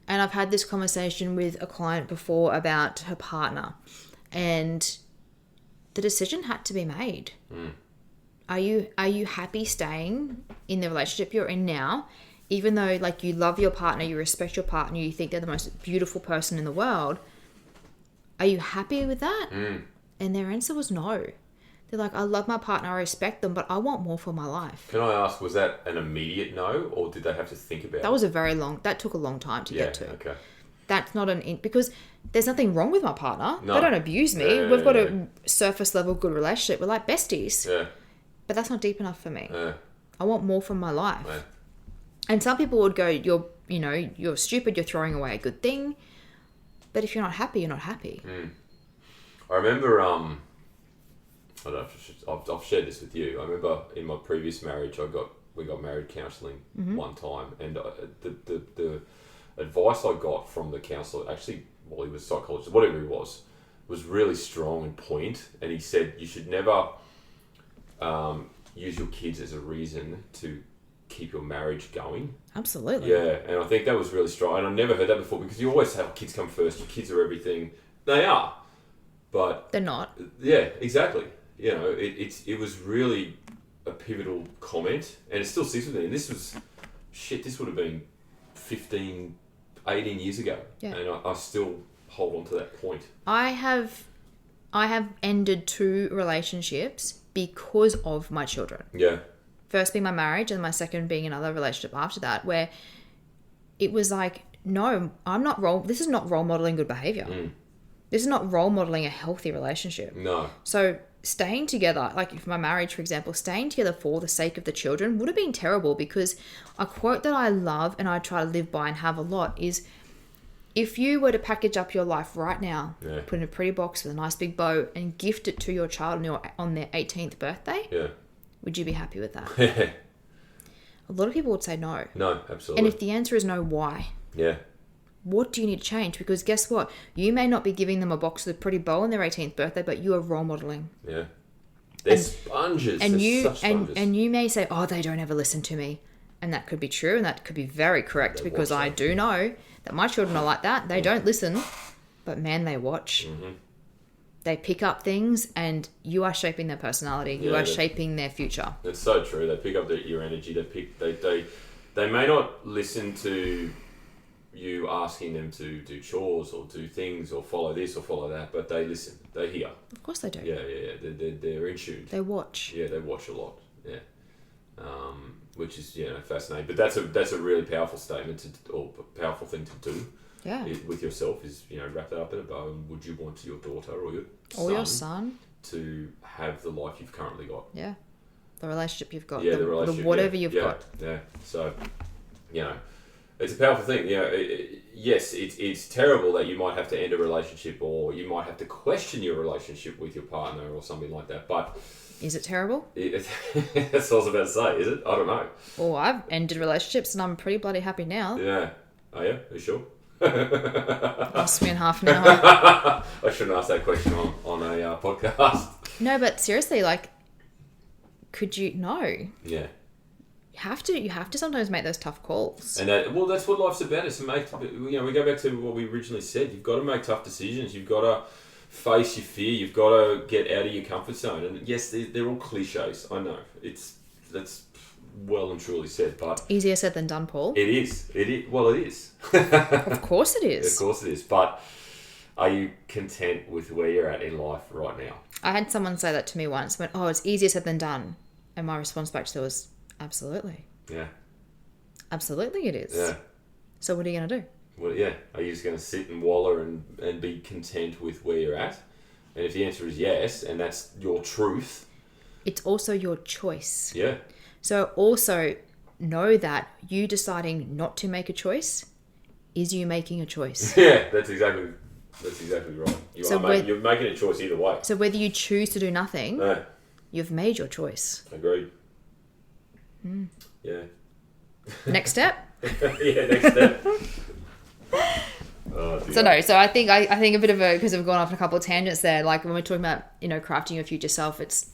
[SPEAKER 3] And I've had this conversation with a client before about her partner, and the decision had to be made. Are you happy staying in the relationship you're in now, even though like you love your partner, you respect your partner, you think they're the most beautiful person in the world? Are you happy with that? And their answer was no. They're like, I love my partner, I respect them, but I want more for my life.
[SPEAKER 2] Can I ask, was that an immediate no, or did they have to think about it?
[SPEAKER 3] That took a long time to get to.
[SPEAKER 2] Okay.
[SPEAKER 3] That's not because there's nothing wrong with my partner.
[SPEAKER 2] No.
[SPEAKER 3] They don't abuse me.
[SPEAKER 2] Yeah,
[SPEAKER 3] We've got a surface level good relationship. We're like besties.
[SPEAKER 2] Yeah.
[SPEAKER 3] But that's not deep enough for me.
[SPEAKER 2] Yeah.
[SPEAKER 3] I want more from my life.
[SPEAKER 2] Yeah.
[SPEAKER 3] And some people would go, you're stupid, you're throwing away a good thing. But if you're not happy, you're not happy.
[SPEAKER 2] I remember, I don't know if I've shared this with you. I remember in my previous marriage, we got married counselling one time, and the advice I got from the counsellor, actually, well, he was a psychologist, whatever he was really strong and poignant. And he said you should never use your kids as a reason to keep your marriage going.
[SPEAKER 3] Absolutely.
[SPEAKER 2] Yeah, and I think that was really strong. And I've never heard that before, because you always have kids come first. Your kids are everything. They are, but
[SPEAKER 3] they're not.
[SPEAKER 2] Yeah, exactly. You know, it was really a pivotal comment, and it still sits with me. And this would have been 15, 18 years ago. Yeah. And I still hold on to that point.
[SPEAKER 3] I have ended 2 relationships because of my children.
[SPEAKER 2] Yeah.
[SPEAKER 3] first being my marriage and my second being another relationship after that, where it was like, no, this is not role modeling good behavior. This is not role modeling a healthy relationship.
[SPEAKER 2] No.
[SPEAKER 3] So staying together, like for my marriage, for example, staying together for the sake of the children would have been terrible, because a quote that I love and I try to live by and have a lot is, if you were to package up your life right now, put in a pretty box with a nice big bow and gift it to your child on their 18th birthday, would you be happy with that? A lot of people would say no.
[SPEAKER 2] No, absolutely.
[SPEAKER 3] And if the answer is no, why?
[SPEAKER 2] Yeah.
[SPEAKER 3] What do you need to change? Because guess what? You may not be giving them a box with a pretty bow on their 18th birthday, but you are role modeling.
[SPEAKER 2] Yeah. They're sponges. They're such sponges.
[SPEAKER 3] And you may say, oh, they don't ever listen to me. And that could be true, and that could be very correct, because I do know that my children are like that. They don't listen, but man, they watch. They pick up things, and you are shaping their personality. You are shaping their future.
[SPEAKER 2] It's so true. They pick up your energy. They may not listen to you asking them to do chores or do things or follow this or follow that, but they listen. They hear.
[SPEAKER 3] Of course they do.
[SPEAKER 2] Yeah. They're in tune.
[SPEAKER 3] They watch.
[SPEAKER 2] Yeah, they watch a lot. Yeah. Which is fascinating. But that's a really powerful statement or powerful thing to do.
[SPEAKER 3] Yeah.
[SPEAKER 2] With yourself is wrap that up in a bow. And would you want your daughter or your son to have the life you've currently got?
[SPEAKER 3] Yeah. The relationship you've got.
[SPEAKER 2] Yeah, the relationship.
[SPEAKER 3] Whatever you've got.
[SPEAKER 2] Yeah. So, it's a powerful thing. Yes, it's terrible that you might have to end a relationship, or you might have to question your relationship with your partner or something like that. But
[SPEAKER 3] is it terrible?
[SPEAKER 2] That's what I was about to say. Is it? I don't know.
[SPEAKER 3] Well, I've ended relationships and I'm pretty bloody happy now.
[SPEAKER 2] Yeah. Oh yeah? Are you sure?
[SPEAKER 3] Lost me in half an hour.
[SPEAKER 2] I shouldn't ask that question on a podcast.
[SPEAKER 3] No, but seriously, like, could you? No.
[SPEAKER 2] Yeah.
[SPEAKER 3] You have to sometimes make those tough calls.
[SPEAKER 2] And that's what life's about. Is to make. We go back to what we originally said. You've got to make tough decisions. You've got to face your fear. You've got to get out of your comfort zone. And yes, they're all cliches. I know that's well and truly said, but
[SPEAKER 3] easier said than done, Paul.
[SPEAKER 2] It is. Well, it is.
[SPEAKER 3] Of course it is.
[SPEAKER 2] Of course it is. But are you content with where you're at in life right now?
[SPEAKER 3] I had someone say that to me once. Went, oh, it's easier said than done. And my response back to that was, absolutely.
[SPEAKER 2] Yeah.
[SPEAKER 3] Absolutely it is.
[SPEAKER 2] Yeah.
[SPEAKER 3] So what are you going to do?
[SPEAKER 2] Well, yeah. Are you just going to sit and waller and be content with where you're at? And if the answer is yes, and that's your truth.
[SPEAKER 3] It's also your choice.
[SPEAKER 2] Yeah.
[SPEAKER 3] So also know that you deciding not to make a choice is you making a choice.
[SPEAKER 2] Yeah, that's exactly right. You're making a choice either way.
[SPEAKER 3] So whether you choose to do nothing, you've made your choice.
[SPEAKER 2] Agreed. Yeah.
[SPEAKER 3] Next step?
[SPEAKER 2] Yeah, next step.
[SPEAKER 3] So I think a bit of because we've gone off on a couple of tangents there. Like when we're talking about crafting your future self, it's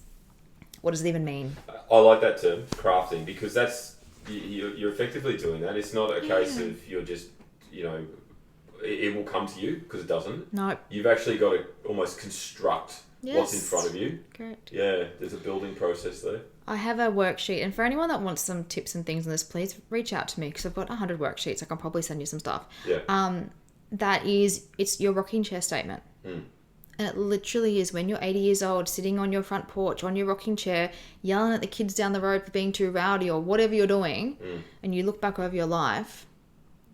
[SPEAKER 3] what does it even mean?
[SPEAKER 2] I like that term, crafting, because that's you're effectively doing that. It's not a case of you're just it will come to you, because it doesn't.
[SPEAKER 3] No.
[SPEAKER 2] You've actually got to almost construct what's in front of you.
[SPEAKER 3] Correct.
[SPEAKER 2] Yeah, there's a building process there.
[SPEAKER 3] I have a worksheet, and for anyone that wants some tips and things on this, please reach out to me, because I've got 100 worksheets. I can probably send you some stuff.
[SPEAKER 2] Yeah.
[SPEAKER 3] It's your rocking chair statement. And it literally is when you're 80 years old, sitting on your front porch, on your rocking chair, yelling at the kids down the road for being too rowdy or whatever you're doing, and you look back over your life,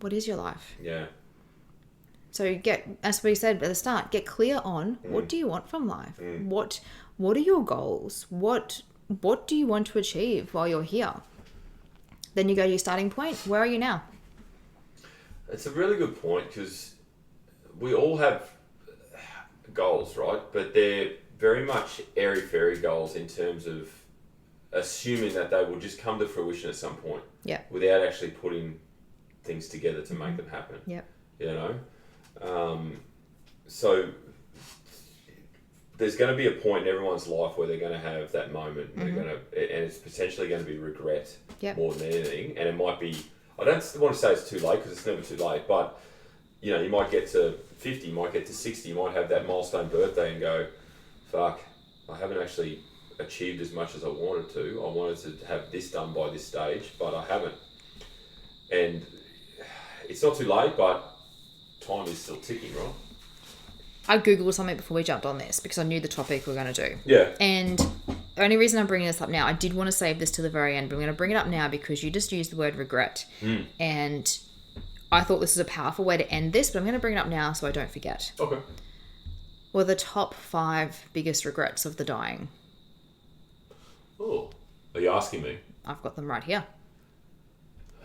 [SPEAKER 3] what is your life?
[SPEAKER 2] Yeah.
[SPEAKER 3] So as we said at the start, get clear on what do you want from life? What are your goals? What do you want to achieve while you're here? Then you go to your starting point. Where are you now?
[SPEAKER 2] It's a really good point, because we all have goals, right? But they're very much airy-fairy goals in terms of assuming that they will just come to fruition at some point.
[SPEAKER 3] Yeah.
[SPEAKER 2] Without actually putting things together to make them happen.
[SPEAKER 3] Yep.
[SPEAKER 2] So there's going to be a point in everyone's life where they're going to have that moment. And it's potentially going to be regret more than anything. And it might be, I don't want to say it's too late, because it's never too late, but you might get to 50, you might get to 60, you might have that milestone birthday and go, fuck, I haven't actually achieved as much as I wanted to. I wanted to have this done by this stage, but I haven't. And it's not too late, but time is still ticking, right?
[SPEAKER 3] I Googled something before we jumped on this, because I knew the topic we were going to do.
[SPEAKER 2] Yeah.
[SPEAKER 3] And the only reason I'm bringing this up now, I did want to save this to the very end, but I'm going to bring it up now because you just used the word regret. And I thought this was a powerful way to end this, but I'm going to bring it up now so I don't forget.
[SPEAKER 2] Okay.
[SPEAKER 3] What are the top 5 biggest regrets of the dying?
[SPEAKER 2] Oh, are you asking me?
[SPEAKER 3] I've got them right here.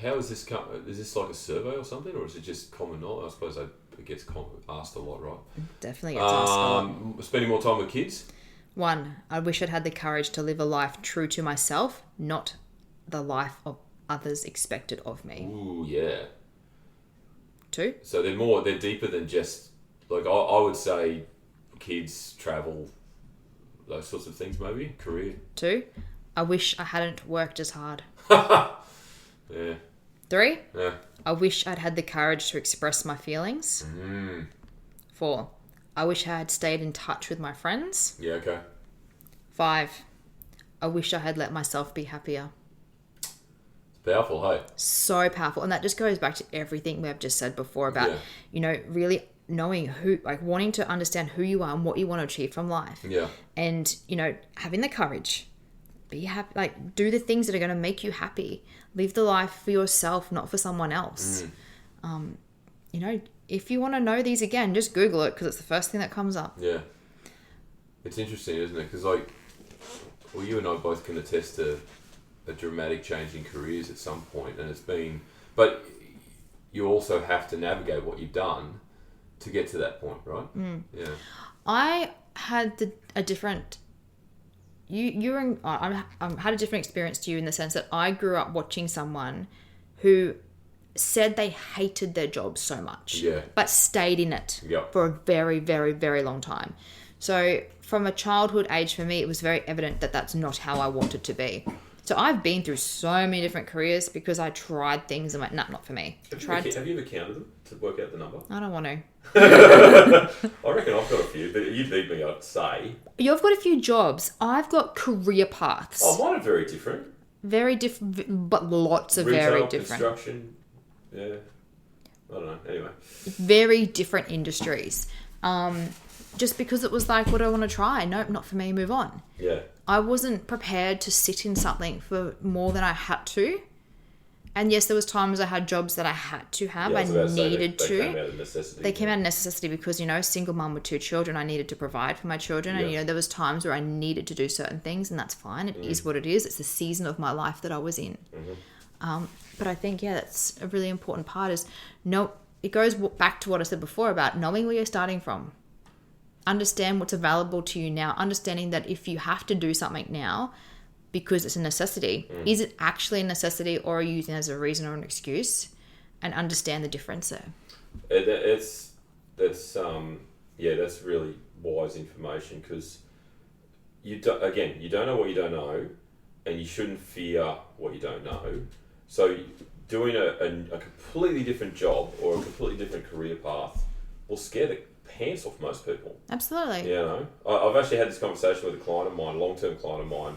[SPEAKER 2] How is this is this like a survey or something, or is it just common knowledge? I suppose it gets asked a lot, right?
[SPEAKER 3] Definitely gets asked a lot.
[SPEAKER 2] Spending more time with kids?
[SPEAKER 3] 1, I wish I'd had the courage to live a life true to myself, not the life of others expected of me.
[SPEAKER 2] Ooh, yeah.
[SPEAKER 3] 2.
[SPEAKER 2] So they're deeper than just, like, I would say kids, travel, those sorts of things maybe, career.
[SPEAKER 3] 2, I wish I hadn't worked as hard.
[SPEAKER 2] Yeah.
[SPEAKER 3] 3,
[SPEAKER 2] Yeah.
[SPEAKER 3] I wish I'd had the courage to express my feelings. 4, I wish I had stayed in touch with my friends.
[SPEAKER 2] Yeah, okay.
[SPEAKER 3] 5, I wish I had let myself be happier.
[SPEAKER 2] It's powerful, hey?
[SPEAKER 3] So powerful. And that just goes back to everything we've just said before about, really knowing who, like wanting to understand who you are and what you want to achieve from life.
[SPEAKER 2] Yeah.
[SPEAKER 3] And, having the courage, be happy, like do the things that are going to make you happy. Live the life for yourself, not for someone else. If you want to know these again, just Google it because it's the first thing that comes up.
[SPEAKER 2] Yeah. It's interesting, isn't it? Because, you and I both can attest to a dramatic change in careers at some point, and it's been... But you also have to navigate what you've done to get to that point, right? Yeah.
[SPEAKER 3] I had a different... I had a different experience to you in the sense that I grew up watching someone who said they hated their job so much, but stayed in it for a very, very, very long time. So from a childhood age, for me, it was very evident that that's not how I wanted to be. So I've been through so many different careers because I tried things and went, nah, not for me.
[SPEAKER 2] Have you ever counted them to work out the number?
[SPEAKER 3] I don't want to.
[SPEAKER 2] I reckon I've got a few, but you beat me, I'd say.
[SPEAKER 3] You've got a few jobs. I've got career paths.
[SPEAKER 2] Oh, mine are very different.
[SPEAKER 3] Very different, but lots of
[SPEAKER 2] Retail,
[SPEAKER 3] very different.
[SPEAKER 2] construction. Yeah. I don't know. Anyway.
[SPEAKER 3] Very different industries. Just because it was like, what do I want to try? Nope, not for me, move on.
[SPEAKER 2] Yeah.
[SPEAKER 3] I wasn't prepared to sit in something for more than I had to. And yes, there was times I had jobs that I had to have. I needed to. They came out of necessity. They came out of necessity because, single mum with 2 children, I needed to provide for my children. Yeah. And, there was times where I needed to do certain things, and that's fine. It is what it is. It's the season of my life that I was in. But I think, that's a really important part is, it goes back to what I said before about knowing where you're starting from. Understand what's available to you now. Understanding that if you have to do something now because it's a necessity, is it actually a necessity or are you using it as a reason or an excuse? And understand the difference there.
[SPEAKER 2] That's really wise information because you don't know what you don't know, and you shouldn't fear what you don't know. So doing a completely different job or a completely different career path will scare the pants off most people.
[SPEAKER 3] Absolutely.
[SPEAKER 2] I've actually had this conversation with a client of mine, a long-term client of mine.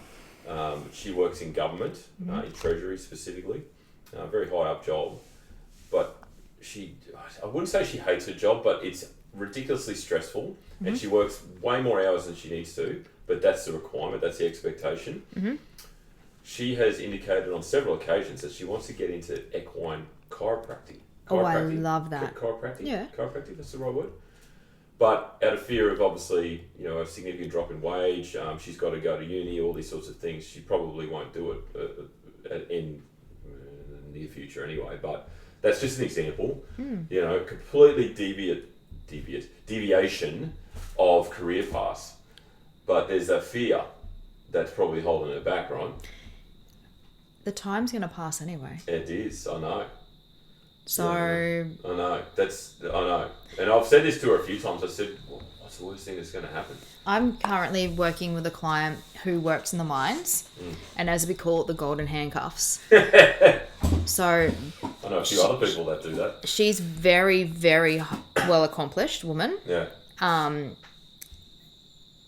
[SPEAKER 2] She works in government, in Treasury specifically, a very high up job. But I wouldn't say she hates her job, but it's ridiculously stressful, and she works way more hours than she needs to, but that's the requirement, that's the expectation. She has indicated on several occasions that she wants to get into equine chiropractic.
[SPEAKER 3] Oh, I love that.
[SPEAKER 2] Chiropractic?
[SPEAKER 3] Yeah.
[SPEAKER 2] Chiropractic, that's the right word. But out of fear of obviously, a significant drop in wage, she's got to go to uni, all these sorts of things. She probably won't do it in the near future anyway. But that's just an example. Completely deviation of career paths. But there's a fear that's probably holding her back, right?
[SPEAKER 3] The time's going to pass anyway.
[SPEAKER 2] It is, I know.
[SPEAKER 3] So...
[SPEAKER 2] I know. And I've said this to her a few times. I said, what's the worst thing that's going to happen?
[SPEAKER 3] I'm currently working with a client who works in the mines, and as we call it, the golden handcuffs. So...
[SPEAKER 2] I know a few other people that do that.
[SPEAKER 3] She's very, very well accomplished woman.
[SPEAKER 2] Yeah.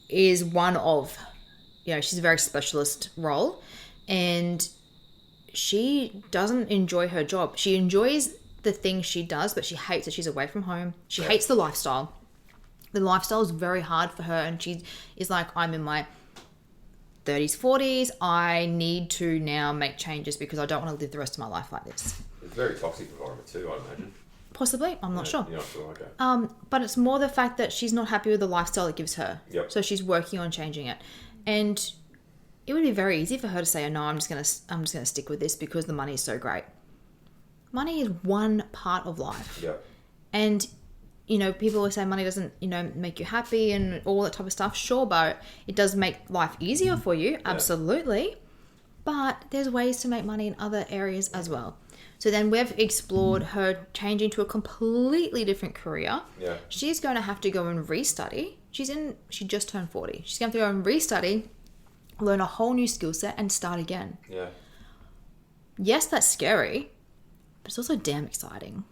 [SPEAKER 3] Is one of... she's a very specialist role, and she doesn't enjoy her job. She enjoys the things she does, but she hates that she's away from home. She hates the lifestyle. The lifestyle is very hard for her, and she is like, I'm in my 30s, 40s. I need to now make changes because I don't want to live the rest of my life like this.
[SPEAKER 2] It's a very toxic environment too, I imagine.
[SPEAKER 3] Possibly. I'm not sure.
[SPEAKER 2] You're not sure, okay.
[SPEAKER 3] But it's more the fact that she's not happy with the lifestyle it gives her.
[SPEAKER 2] Yep.
[SPEAKER 3] So she's working on changing it. And it would be very easy for her to say, oh, no, I'm just gonna stick with this because the money is so great. Money is one part of life.
[SPEAKER 2] Yep.
[SPEAKER 3] And, you know, people always say money doesn't, you know, make you happy and all that type of stuff. Sure, but it does make life easier for you. Absolutely. But there's ways to make money in other areas as well. So then we've explored her changing to a completely different career.
[SPEAKER 2] Yeah.
[SPEAKER 3] She's going to have to go and restudy. She just turned 40. She's going to have to go and restudy, learn a whole new skill set and start again.
[SPEAKER 2] Yeah.
[SPEAKER 3] Yes, that's scary, but it's also damn exciting.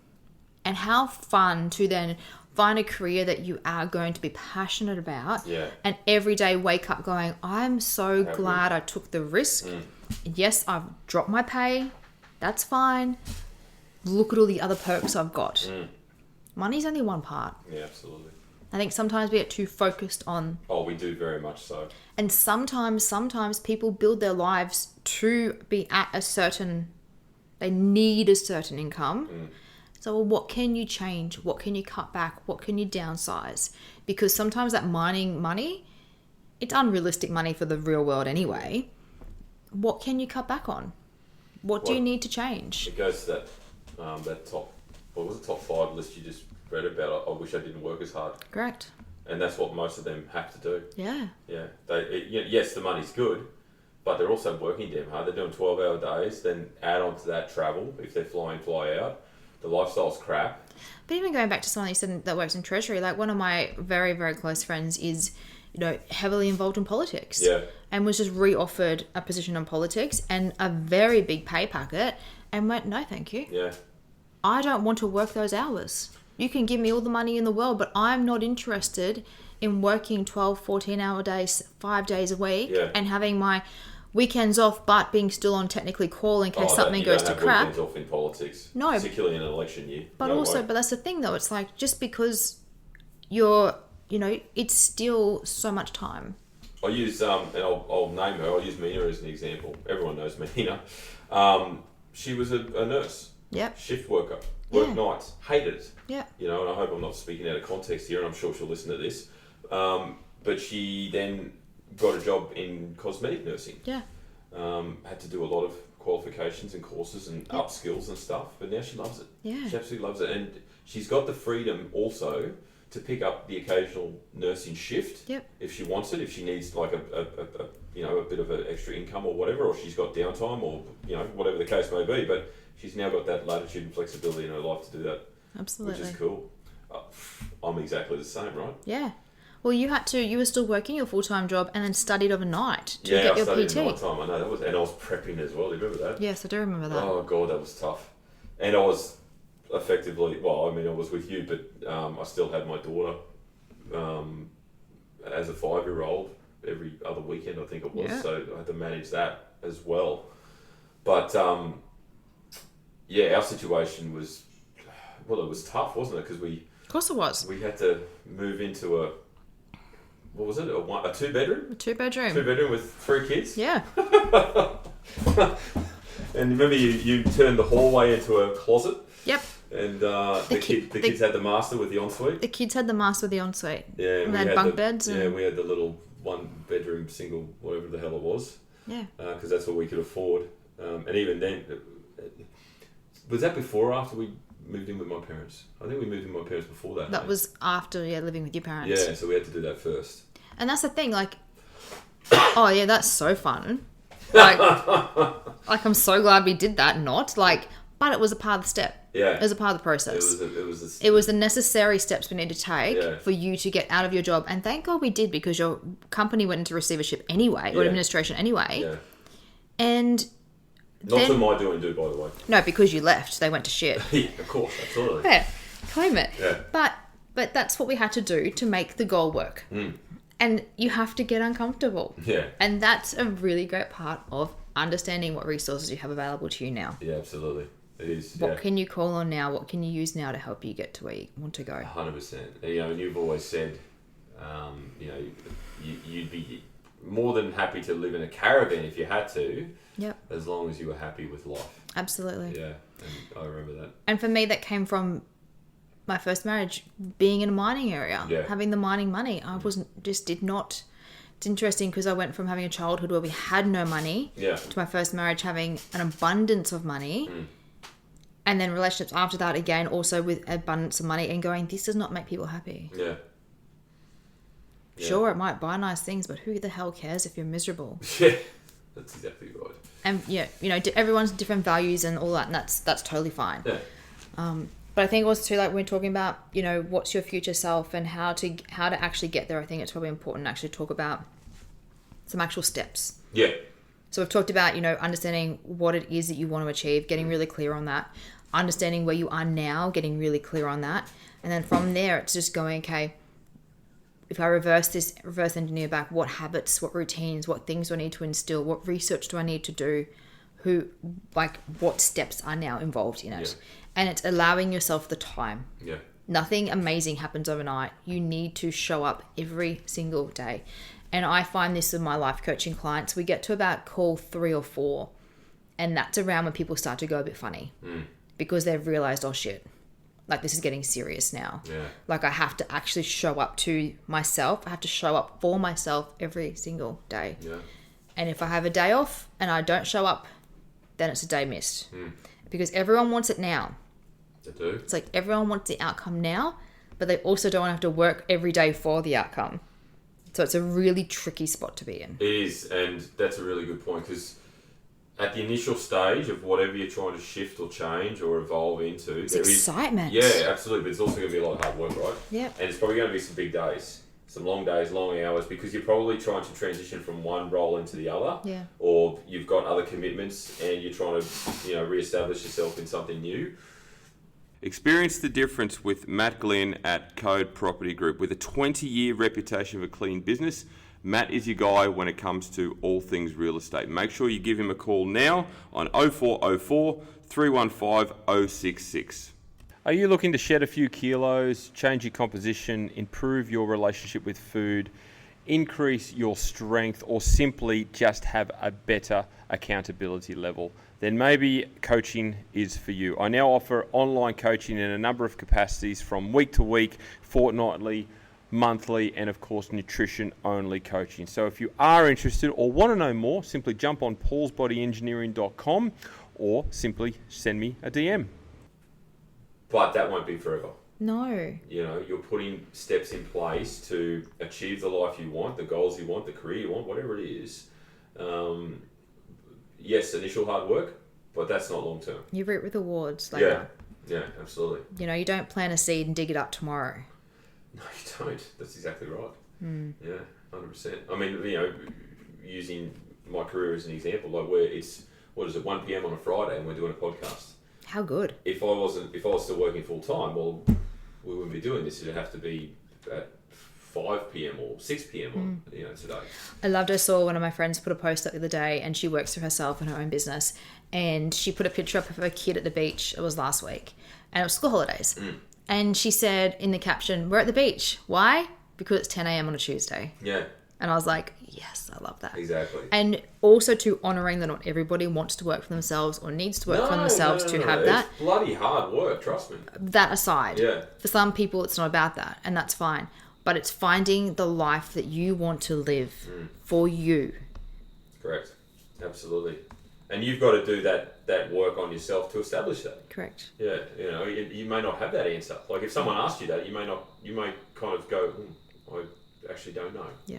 [SPEAKER 3] And how fun to then find a career that you are going to be passionate about.
[SPEAKER 2] Yeah.
[SPEAKER 3] And every day wake up going, I'm so glad I took the risk. Yes, I've dropped my pay. That's fine. Look at all the other perks I've got. Money's only one part.
[SPEAKER 2] Yeah, absolutely.
[SPEAKER 3] I think sometimes we get too focused on...
[SPEAKER 2] Oh, we do very much so.
[SPEAKER 3] And sometimes people build their lives to be at a certain... They need a certain income. So what can you change? What can you cut back? What can you downsize? Because sometimes that mining money, it's unrealistic money for the real world anyway. What can you cut back on? What do you need to change?
[SPEAKER 2] It goes to that top, what was the top 5 list you just read about? I wish I didn't work as hard.
[SPEAKER 3] Correct.
[SPEAKER 2] And that's what most of them have to do.
[SPEAKER 3] Yeah.
[SPEAKER 2] Yeah. Yes, the money's good, but they're also working damn hard. They're doing 12-hour days, then add on to that travel if they're fly out. The lifestyle's crap.
[SPEAKER 3] But even going back to someone you said that works in Treasury, like one of my very, very close friends is, you know, heavily involved in politics.
[SPEAKER 2] Yeah.
[SPEAKER 3] And was just re-offered a position in politics and a very big pay packet and went, no, thank you.
[SPEAKER 2] Yeah.
[SPEAKER 3] I don't want to work those hours. You can give me all the money in the world, but I'm not interested in working 12, 14-hour days, 5 days a week and having my weekends off, but being still on technically call in case something goes to crap.
[SPEAKER 2] Weekends off in politics.
[SPEAKER 3] No.
[SPEAKER 2] Particularly in an election year.
[SPEAKER 3] But but that's the thing though. It's like, just because you're, you know, it's still so much time.
[SPEAKER 2] I use, and I'll name her, I'll use Mina as an example. Everyone knows Mina. She was a nurse.
[SPEAKER 3] Yep.
[SPEAKER 2] Shift worker. Worked nights. Hated it.
[SPEAKER 3] Yeah.
[SPEAKER 2] You know, and I hope I'm not speaking out of context here, and I'm sure she'll listen to this. But she then got a job in cosmetic nursing.
[SPEAKER 3] Yeah.
[SPEAKER 2] Had to do a lot of qualifications and courses and upskills and stuff, but now she loves it.
[SPEAKER 3] Yeah.
[SPEAKER 2] She absolutely loves it. And she's got the freedom also to pick up the occasional nursing shift if she wants it, if she needs like a bit of an extra income or whatever, or she's got downtime or, you know, whatever the case may be. But she's now got that latitude and flexibility in her life to do that.
[SPEAKER 3] Absolutely.
[SPEAKER 2] Which is cool. I'm exactly the same, right?
[SPEAKER 3] Yeah. Well, you were still working your full-time job and then studied overnight to get your PT.
[SPEAKER 2] I studied night time. I know that was, and I was prepping as well. Do you remember that?
[SPEAKER 3] Yes, I do remember that.
[SPEAKER 2] Oh God, that was tough. And I was effectively, well, I mean, I was with you, but I still had my daughter as a 5-year-old every other weekend, I think it was. So I had to manage that as well. But our situation was, well, it was tough, wasn't it? Because
[SPEAKER 3] of course it was.
[SPEAKER 2] We had to move into a, what was it? A 2-bedroom?
[SPEAKER 3] A 2-bedroom.
[SPEAKER 2] 2-bedroom with 3 kids?
[SPEAKER 3] Yeah.
[SPEAKER 2] And remember, you turned the hallway into a closet?
[SPEAKER 3] Yep.
[SPEAKER 2] And the kids had the master with the ensuite?
[SPEAKER 3] The kids had the master with the ensuite.
[SPEAKER 2] Yeah.
[SPEAKER 3] And they had bunk beds.
[SPEAKER 2] Yeah, we had the little 1-bedroom single, whatever the hell it was.
[SPEAKER 3] Yeah.
[SPEAKER 2] Because that's what we could afford. And even then, was that before or after we moved in with my parents? I think we moved in with my parents before that.
[SPEAKER 3] That was after, living with your parents.
[SPEAKER 2] Yeah, so we had to do that first.
[SPEAKER 3] And that's the thing, like, oh yeah, that's so fun. Like, I'm so glad we did that. But it was a part of the step.
[SPEAKER 2] Yeah.
[SPEAKER 3] It was a part of the process.
[SPEAKER 2] It
[SPEAKER 3] was the necessary steps we need to take for you to get out of your job. And thank God we did, because your company went into receivership anyway, or administration anyway. Yeah. And
[SPEAKER 2] not to my do, by the way.
[SPEAKER 3] No, because you left. They went to shit.
[SPEAKER 2] Yeah, of course, absolutely.
[SPEAKER 3] Yeah, claim it.
[SPEAKER 2] Yeah.
[SPEAKER 3] But that's what we had to do to make the goal work. And you have to get uncomfortable.
[SPEAKER 2] Yeah. And
[SPEAKER 3] that's a really great part of understanding what resources you have available to you now.
[SPEAKER 2] Yeah, absolutely. It is.
[SPEAKER 3] What can you call on now? What can you use now to help you get to where you want to go?
[SPEAKER 2] 100%. And, you've always said, you'd be more than happy to live in a caravan if you had to.
[SPEAKER 3] Yep.
[SPEAKER 2] As long as you were happy with life.
[SPEAKER 3] Absolutely.
[SPEAKER 2] Yeah, and I remember that.
[SPEAKER 3] And for me, that came from my first marriage, being in a mining area, having the mining money. I it's interesting because I went from having a childhood where we had no money to my first marriage having an abundance of money. And then relationships after that, again, also with abundance of money and going, this does not make people happy.
[SPEAKER 2] Yeah.
[SPEAKER 3] Sure, it might buy nice things, but who the hell cares if you're miserable?
[SPEAKER 2] Yeah, that's exactly right.
[SPEAKER 3] And everyone's different values and all that, and that's totally fine.
[SPEAKER 2] Yeah.
[SPEAKER 3] But I think also too, like when we're talking about, what's your future self and how to actually get there, I think it's probably important to actually talk about some actual steps.
[SPEAKER 2] Yeah.
[SPEAKER 3] So we've talked about, understanding what it is that you want to achieve, getting really clear on that, understanding where you are now, getting really clear on that. And then from there, it's just going, okay, if I reverse engineer back, what habits, what routines, what things do I need to instill? What research do I need to do? What steps are now involved in it? Yeah. And it's allowing yourself the time.
[SPEAKER 2] Yeah. Nothing
[SPEAKER 3] amazing happens overnight. You need to show up every single day. And I find this with my life coaching clients. We get to about call 3 or 4. And that's around when people start to go a bit funny. Because they've realized, oh shit, like this is getting serious now.
[SPEAKER 2] Yeah.
[SPEAKER 3] Like I have to actually show up to myself. I have to show up for myself every single day.
[SPEAKER 2] Yeah.
[SPEAKER 3] And if I have a day off and I don't show up, then it's a day missed. Because everyone wants it now.
[SPEAKER 2] They do.
[SPEAKER 3] It's like everyone wants the outcome now, but they also don't have to work every day for the outcome. So it's a really tricky spot to be in.
[SPEAKER 2] It is, and that's a really good point because at the initial stage of whatever you're trying to shift or change or evolve into,
[SPEAKER 3] it's excitement.
[SPEAKER 2] Yeah, absolutely, but it's also going to be a lot of hard work, right?
[SPEAKER 3] Yeah.
[SPEAKER 2] And it's probably going to be some big days, some long days, long hours, because you're probably trying to transition from one role into the other.
[SPEAKER 3] Yeah.
[SPEAKER 2] Or you've got other commitments and you're trying to, reestablish yourself in something new.
[SPEAKER 1] Experience the difference with Matt Glynn at Code Property Group. With a 20-year reputation of a clean business, Matt is your guy when it comes to all things real estate. Make sure you give him a call now on 0404 315 066. Are you looking to shed a few kilos, change your composition, improve your relationship with food, increase your strength, or simply just have a better accountability level? Then maybe coaching is for you. I now offer online coaching in a number of capacities, from week to week, fortnightly, monthly, and of course nutrition only coaching. So if you are interested or want to know more, simply jump on paulsbodyengineering.com or simply send me a DM.
[SPEAKER 2] But that won't be forever.
[SPEAKER 3] No.
[SPEAKER 2] You're putting steps in place to achieve the life you want, the goals you want, the career you want, whatever it is. Yes, initial hard work, but that's not long term.
[SPEAKER 3] You reap with rewards later.
[SPEAKER 2] Yeah, absolutely.
[SPEAKER 3] You don't plant a seed and dig it up tomorrow.
[SPEAKER 2] No, you don't. That's exactly right. Yeah, 100%. I mean, using my career as an example, like where it's, 1 p.m. on a Friday and we're doing a podcast.
[SPEAKER 3] How good.
[SPEAKER 2] If I was still working full time, well, we wouldn't be doing this. It'd have to be at 5 p.m. or 6 p.m. Today.
[SPEAKER 3] I saw one of my friends put a post up the other day, and she works for herself in her own business, and she put a picture up of her kid at the beach. It was last week, and it was school holidays. And she said in the caption, "We're at the beach. Why? Because it's 10 a.m. on a Tuesday."
[SPEAKER 2] Yeah.
[SPEAKER 3] And I was like, yes, I love that.
[SPEAKER 2] Exactly.
[SPEAKER 3] And also to honouring that not everybody wants to work for themselves or needs to work for themselves to have that.
[SPEAKER 2] It's bloody hard work, trust me.
[SPEAKER 3] That aside.
[SPEAKER 2] Yeah.
[SPEAKER 3] For some people, it's not about that, and that's fine. But it's finding the life that you want to live for you.
[SPEAKER 2] Correct. Absolutely. And you've got to do that work on yourself to establish that.
[SPEAKER 3] Correct.
[SPEAKER 2] Yeah. You may not have that answer. Like if someone asked you that, you may kind of go, I actually don't know.
[SPEAKER 3] Yeah.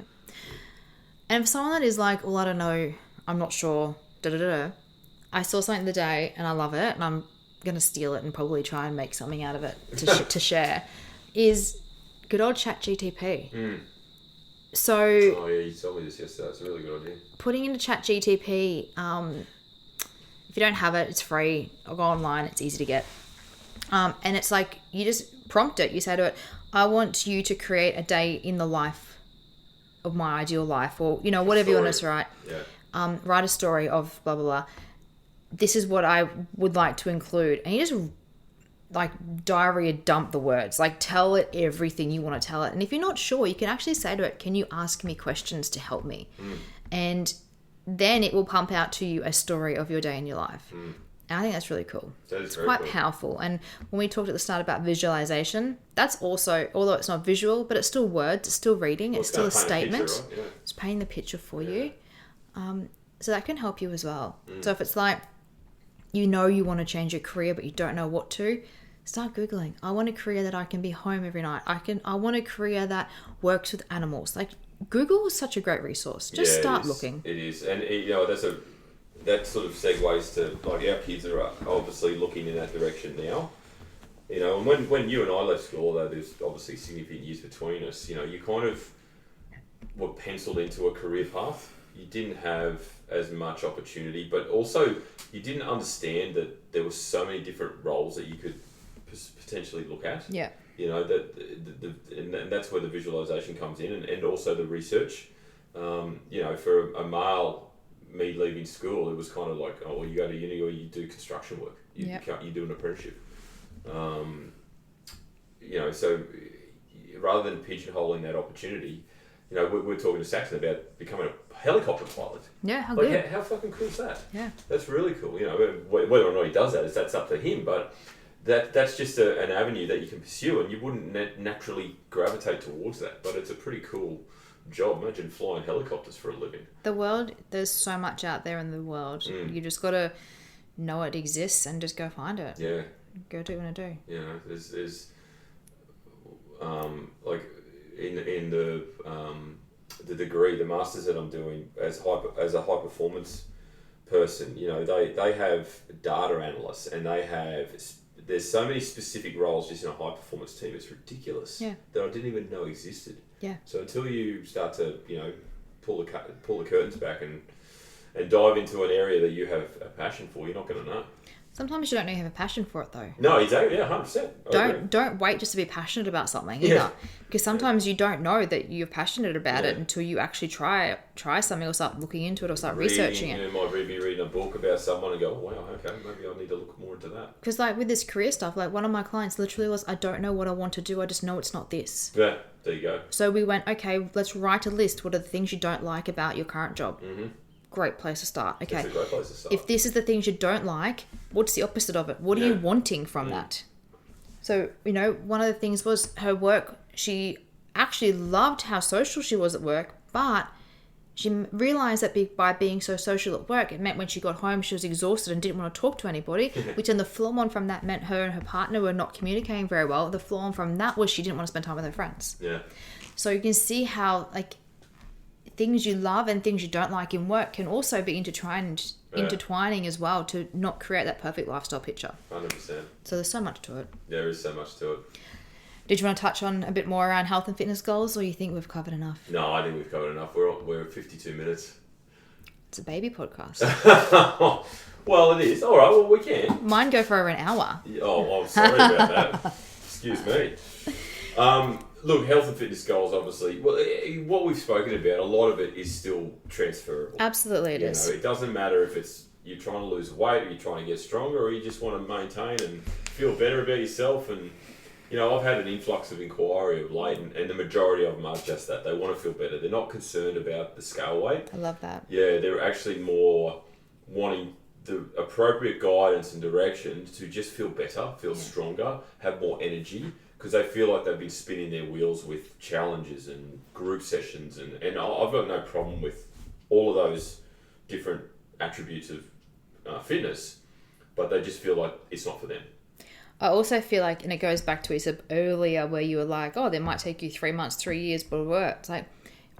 [SPEAKER 3] And for someone that is like, well, I don't know, I'm not sure, I saw something the other day and I love it, and I'm going to steal it and probably try and make something out of it to share, is good old ChatGTP. So...
[SPEAKER 2] Oh yeah, you told me this yesterday. It's a really good idea.
[SPEAKER 3] Putting into ChatGTP, if you don't have it, it's free. I'll go online, it's easy to get. And it's like, you just prompt it. You say to it, I want you to create a day in the life of my ideal life, or whatever you want to write.
[SPEAKER 2] Yeah.
[SPEAKER 3] Write a story of blah blah blah. This is what I would like to include, and you just like diarrhea dump the words. Like tell it everything you want to tell it. And if you're not sure, you can actually say to it, can you ask me questions to help me? And then it will pump out to you a story of your day in your life. And I think that's really cool. It's quite powerful. And when we talked at the start about visualization, that's also, although it's not visual, but it's still words, it's still reading, it's still a statement. Picture, right? It's painting the picture for you. So that can help you as well. So if it's like, you know you want to change your career, but you don't know what to, start Googling. I want a career that I can be home every night. I want a career that works with animals. Like Google is such a great resource. Just start looking.
[SPEAKER 2] It is. And that sort of segues to, like, our kids are obviously looking in that direction now. And when you and I left school, though, there's obviously significant years between us, you kind of were penciled into a career path. You didn't have as much opportunity, but also you didn't understand that there were so many different roles that you could potentially look at.
[SPEAKER 3] Yeah.
[SPEAKER 2] And that's where the visualization comes in, and also the research. For a male, me leaving school, it was kind of like, oh, well, you go to uni or you do construction work. You do an apprenticeship. So rather than pigeonholing that opportunity, we're talking to Saxon about becoming a helicopter pilot.
[SPEAKER 3] Yeah, how good.
[SPEAKER 2] How fucking cool is that?
[SPEAKER 3] Yeah.
[SPEAKER 2] That's really cool. Whether or not he does that's up to him, but that's just an avenue that you can pursue, and you wouldn't naturally gravitate towards that, but it's a pretty cool job. Imagine flying helicopters for a living.
[SPEAKER 3] The world, there's so much out there in the world. You just got to know it exists and just go find it.
[SPEAKER 2] Yeah.
[SPEAKER 3] Go do what you want to do.
[SPEAKER 2] There's like in the degree, the masters that I'm doing as a high performance person, they have data analysts, and there's so many specific roles just in a high performance team. It's ridiculous that I didn't even know existed.
[SPEAKER 3] Yeah.
[SPEAKER 2] So until you start to pull the curtains back and dive into an area that you have a passion for, you're not going to know.
[SPEAKER 3] Sometimes you don't know you have a passion for it though.
[SPEAKER 2] No, exactly. Yeah, 100%.
[SPEAKER 3] Don't wait just to be passionate about something either, because sometimes you don't know that you're passionate about it until you actually try something, or start looking into it, or start researching it.
[SPEAKER 2] You might be reading a book about someone and go, oh, wow, okay, maybe I need to look more into that.
[SPEAKER 3] Because like with this career stuff, like one of my clients literally was, I don't know what I want to do, I just know it's not this.
[SPEAKER 2] Yeah, there you go.
[SPEAKER 3] So we went, okay, let's write a list. What are the things you don't like about your current job? Great place to start. Okay.
[SPEAKER 2] It's a great place to start.
[SPEAKER 3] If this is the things you don't like, what's the opposite of it? What are you wanting from that? So, one of the things was her work. She actually loved how social she was at work, but she realized that by being so social at work, it meant when she got home, she was exhausted and didn't want to talk to anybody, which then the flow on from that meant her and her partner were not communicating very well. The flow on from that was she didn't want to spend time with her friends.
[SPEAKER 2] Yeah.
[SPEAKER 3] So you can see how, like, things you love and things you don't like in work can also be intertwining as well, to not create that perfect lifestyle picture.
[SPEAKER 2] 100%.
[SPEAKER 3] So there's so much to it.
[SPEAKER 2] There is so much to it.
[SPEAKER 3] Did you want to touch on a bit more around health and fitness goals, or you think we've covered enough?
[SPEAKER 2] No, I think we've covered enough. We're at 52 minutes.
[SPEAKER 3] It's a baby podcast.
[SPEAKER 2] Well, it is. All right, well, we can.
[SPEAKER 3] Mine go for over an hour.
[SPEAKER 2] Oh, I'm sorry about that. Excuse me. Look, health and fitness goals, obviously. Well, what we've spoken about, a lot of it is still transferable.
[SPEAKER 3] Absolutely, it is.
[SPEAKER 2] It doesn't matter if it's you're trying to lose weight, or you're trying to get stronger, or you just want to maintain and feel better about yourself. And I've had an influx of inquiry of late, and the majority of them are just that. They want to feel better. They're not concerned about the scale weight.
[SPEAKER 3] I love that.
[SPEAKER 2] Yeah, they're actually more wanting the appropriate guidance and direction to just feel better, feel stronger, have more energy, because they feel like they've been spinning their wheels with challenges and group sessions. And I've got no problem with all of those different attributes of fitness, but they just feel like it's not for them.
[SPEAKER 3] I also feel like, and it goes back to what you said earlier, where you were like, oh, that might take you 3 months, 3 years, blah, blah, blah. It's like,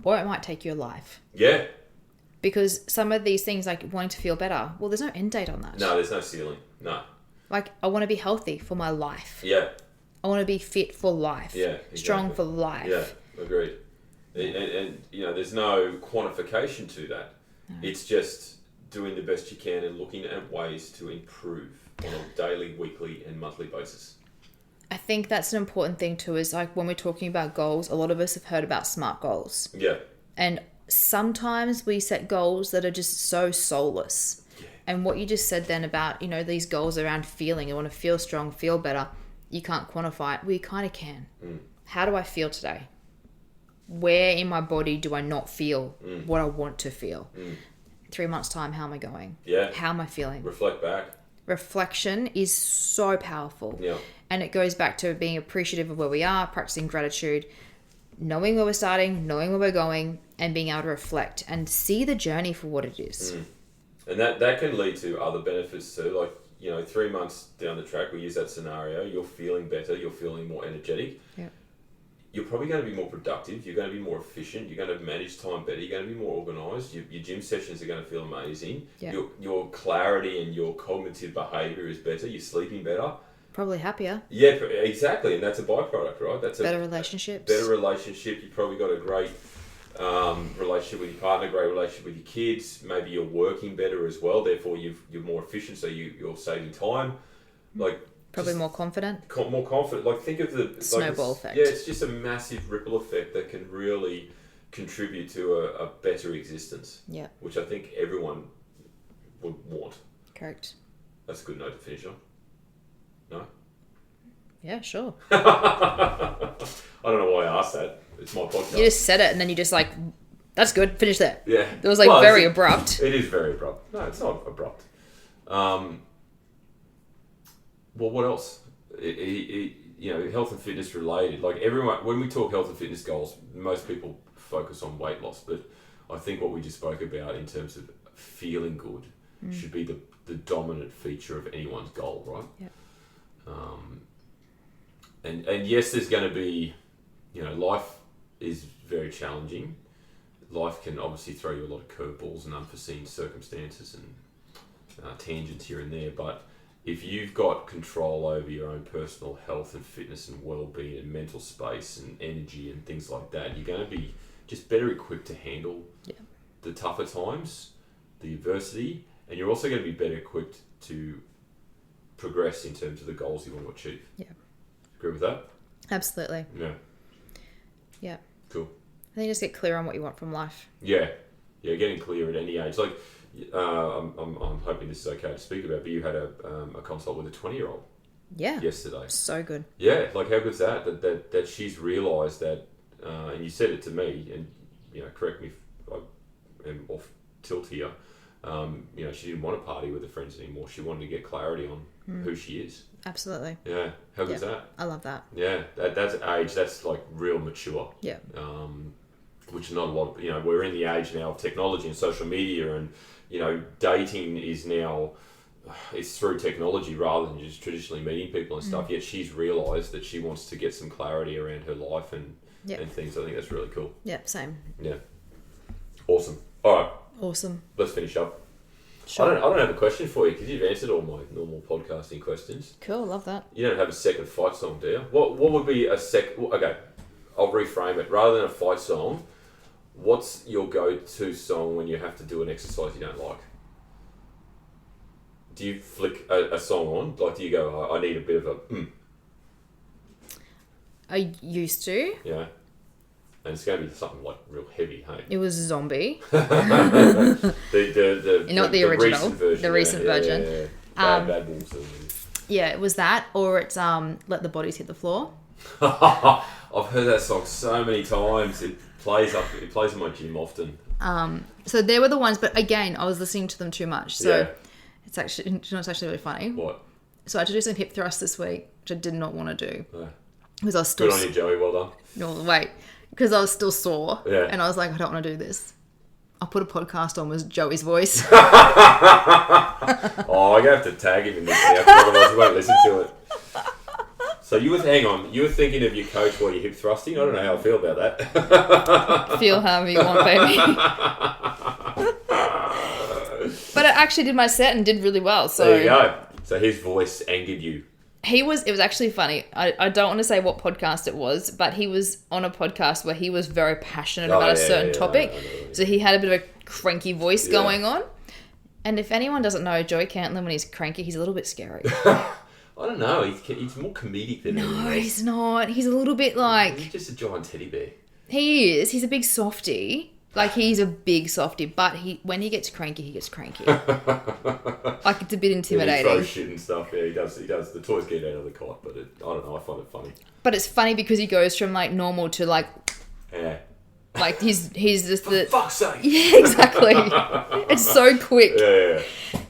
[SPEAKER 3] or it might take your life.
[SPEAKER 2] Yeah.
[SPEAKER 3] Because some of these things, like wanting to feel better, well, there's no end date on that.
[SPEAKER 2] No, there's no ceiling. No.
[SPEAKER 3] Like, I want to be healthy for my life.
[SPEAKER 2] Yeah.
[SPEAKER 3] I want to be fit for life.
[SPEAKER 2] Yeah, exactly.
[SPEAKER 3] Strong for life.
[SPEAKER 2] Yeah, agreed. And there's no quantification to that. No. It's just doing the best you can and looking at ways to improve on a daily, weekly, and monthly basis.
[SPEAKER 3] I think that's an important thing too, is like when we're talking about goals, a lot of us have heard about SMART goals.
[SPEAKER 2] Yeah.
[SPEAKER 3] And sometimes we set goals that are just so soulless. Yeah. And what you just said then about, these goals around feeling, I want to feel strong, feel better. you can't quantify it. Well, you kind of can. How do I feel today? Where in my body do I not feel what I want to feel? 3 months' time, how am I going?
[SPEAKER 2] Yeah.
[SPEAKER 3] How am I feeling?
[SPEAKER 2] Reflect back.
[SPEAKER 3] Reflection is so powerful.
[SPEAKER 2] Yeah.
[SPEAKER 3] And it goes back to being appreciative of where we are, practicing gratitude, knowing where we're starting, knowing where we're going, and being able to reflect and see the journey for what it is.
[SPEAKER 2] And that can lead to other benefits too. Like, 3 months down the track, we use that scenario, you're feeling better, you're feeling more energetic.
[SPEAKER 3] Yeah.
[SPEAKER 2] You're probably going to be more productive, you're going to be more efficient, you're going to manage time better, you're going to be more organised, your gym sessions are going to feel amazing, your clarity and your cognitive behaviour is better, you're sleeping better.
[SPEAKER 3] Probably happier.
[SPEAKER 2] Yeah, exactly, and that's a byproduct, right? That's
[SPEAKER 3] better relationships.
[SPEAKER 2] Better relationship, you've probably got a great relationship with your partner, great relationship with your kids, maybe you're working better as well, therefore you're more efficient, so you're saving time.
[SPEAKER 3] Probably more confident.
[SPEAKER 2] More confident. Like, think of the
[SPEAKER 3] snowball effect.
[SPEAKER 2] Yeah, it's just a massive ripple effect that can really contribute to a better existence.
[SPEAKER 3] Yeah.
[SPEAKER 2] Which I think everyone would want.
[SPEAKER 3] Correct.
[SPEAKER 2] That's a good note to finish on. No?
[SPEAKER 3] Yeah, sure.
[SPEAKER 2] I don't know why I asked that. It's my podcast.
[SPEAKER 3] You just said it and then you just that's good, finish there.
[SPEAKER 2] Yeah.
[SPEAKER 3] It was very abrupt.
[SPEAKER 2] It is very abrupt. No, it's not abrupt. Well, what else? Health and fitness related. Like, everyone, when we talk health and fitness goals, most people focus on weight loss, but I think what we just spoke about in terms of feeling good should be the dominant feature of anyone's goal, right?
[SPEAKER 3] Yeah.
[SPEAKER 2] And yes, there's going to be, life is very challenging. Life can obviously throw you a lot of curveballs and unforeseen circumstances and tangents here and there, but if you've got control over your own personal health and fitness and well-being and mental space and energy and things like that, you're going to be just better equipped to handle the tougher times, the adversity, and you're also going to be better equipped to progress in terms of the goals you want to achieve.
[SPEAKER 3] Yeah.
[SPEAKER 2] Agree with that?
[SPEAKER 3] Absolutely.
[SPEAKER 2] Yeah.
[SPEAKER 3] Yeah.
[SPEAKER 2] Cool.
[SPEAKER 3] I think just get clear on what you want from life.
[SPEAKER 2] Yeah. Yeah, getting clear at any age. Like, I'm hoping this is okay to speak about, but you had a consult with a 20-year-old.
[SPEAKER 3] Yeah.
[SPEAKER 2] Yesterday.
[SPEAKER 3] So good.
[SPEAKER 2] Yeah, like, how good's that? That she's realised that, and you said it to me, and correct me if I am off tilt here. She didn't want to party with her friends anymore. She wanted to get clarity on who she is.
[SPEAKER 3] Absolutely.
[SPEAKER 2] Yeah. How good's that?
[SPEAKER 3] I love that.
[SPEAKER 2] Yeah, that's age. That's like real mature.
[SPEAKER 3] Yeah.
[SPEAKER 2] Which not a lot of, we're in the age now of technology and social media, and dating is now, it's through technology rather than just traditionally meeting people and stuff. Yet she's realised that she wants to get some clarity around her life and things. I think that's really cool.
[SPEAKER 3] Yeah, same.
[SPEAKER 2] Yeah. Awesome. All right.
[SPEAKER 3] Awesome.
[SPEAKER 2] Let's finish up.
[SPEAKER 3] Sure.
[SPEAKER 2] I don't have a question for you because you've answered all my normal podcasting questions.
[SPEAKER 3] Cool, love that.
[SPEAKER 2] You don't have a second fight song, do you? What would be a okay, I'll reframe it. Rather than a fight song, what's your go-to song when you have to do an exercise you don't like? Do you flick a song on? Like, do you go, I need a bit of a
[SPEAKER 3] I used to.
[SPEAKER 2] Yeah. And it's going to be something like real heavy, hey?
[SPEAKER 3] It was Zombie.
[SPEAKER 2] Not
[SPEAKER 3] the original.
[SPEAKER 2] Recent version.
[SPEAKER 3] The recent version.
[SPEAKER 2] Yeah. Bad Wolves.
[SPEAKER 3] Yeah, it was that, or it's Let the Bodies Hit the Floor.
[SPEAKER 2] I've heard that song so many times. It plays in my gym often.
[SPEAKER 3] So there were the ones, but again, I was listening to them too much. So it's actually really funny.
[SPEAKER 2] What?
[SPEAKER 3] So I had to do some hip thrusts this week, which I did not want to do.
[SPEAKER 2] Yeah.
[SPEAKER 3] Because I was still...
[SPEAKER 2] Good on you, Joey. Well done.
[SPEAKER 3] No, wait. Because I was still sore.
[SPEAKER 2] Yeah.
[SPEAKER 3] And I was like, I don't want to do this. I put a podcast on with Joey's voice.
[SPEAKER 2] Oh, I'm going to have to tag him in this now, because otherwise he won't listen to it. So you were thinking of your coach while you're hip thrusting? I don't know how I feel about that.
[SPEAKER 3] Feel however you want, baby. But I actually did my set and did really well. So
[SPEAKER 2] there you go. So his voice angered you.
[SPEAKER 3] It was actually funny. I don't want to say what podcast it was, but he was on a podcast where he was very passionate about a certain topic. So he had a bit of a cranky voice going on. And if anyone doesn't know Joey Cantlin, when he's cranky, he's a little bit scary.
[SPEAKER 2] I don't know. He's more comedic than anyone else.
[SPEAKER 3] He's not. He's a little bit like...
[SPEAKER 2] He's just a giant teddy bear.
[SPEAKER 3] He is. He's a big softie. Like, he's a big softie, but when he gets cranky, he gets cranky. Like, it's a bit intimidating.
[SPEAKER 2] Yeah, he throws shit and stuff. Yeah, he does. The toys get out of the cot, but I don't know. I find it funny.
[SPEAKER 3] But it's funny because he goes from, like, normal to, like...
[SPEAKER 2] Yeah.
[SPEAKER 3] Like, he's just the...
[SPEAKER 2] For fuck's sake!
[SPEAKER 3] Yeah, exactly. It's so quick.
[SPEAKER 2] Yeah.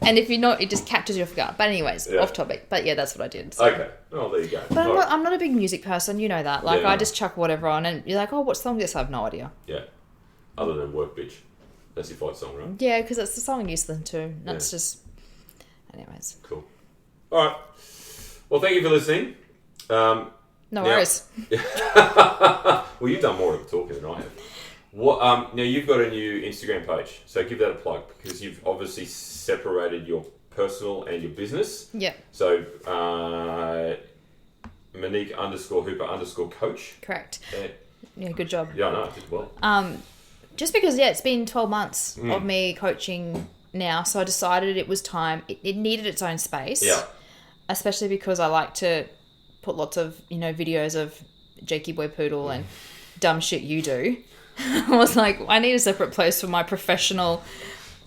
[SPEAKER 3] And if you're not, it just catches you off guard. But anyways, off topic. But yeah, that's what I did. So.
[SPEAKER 2] Okay. Oh, there you go.
[SPEAKER 3] But I'm not a big music person. You know that. Like, I just chuck whatever on and you're like, oh, what song is this? I have no idea.
[SPEAKER 2] Yeah. Other than Work Bitch. That's your fight song, right?
[SPEAKER 3] Yeah, because it's the song I used to listen to. That's just... Anyways.
[SPEAKER 2] Cool. All right. Well, thank you for listening.
[SPEAKER 3] No worries.
[SPEAKER 2] Well, you've done more of the talking than I have. What? Now, you've got a new Instagram page, so give that a plug, because you've obviously separated your personal and your business.
[SPEAKER 3] Yeah.
[SPEAKER 2] So, Monique _Hooper_coach.
[SPEAKER 3] Correct. Yeah, good job.
[SPEAKER 2] Yeah, I know, I did well.
[SPEAKER 3] Just because, it's been 12 months of me coaching now, so I decided it was time. It needed its own space.
[SPEAKER 2] Yeah.
[SPEAKER 3] Especially because I like to put lots of, videos of Jakey Boy Poodle and dumb shit you do. I was like, I need a separate place for my professional...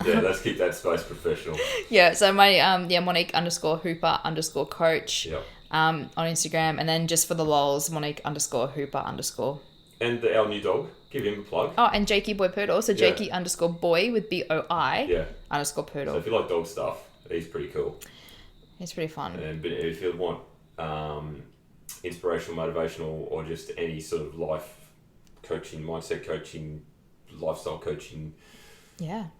[SPEAKER 2] Yeah, let's keep that space professional.
[SPEAKER 3] Yeah, so my, Monique _Hooper_coach on Instagram, and then just for the lols, Monique _Hooper_.
[SPEAKER 2] And our new dog, give him a plug.
[SPEAKER 3] Oh, and Jakey Boy Poodle, so Jakey _boy with BOI _ poodle.
[SPEAKER 2] So if you like dog stuff, he's pretty cool.
[SPEAKER 3] It's pretty fun.
[SPEAKER 2] And if you want inspirational, motivational, or just any sort of life coaching, mindset coaching, lifestyle coaching,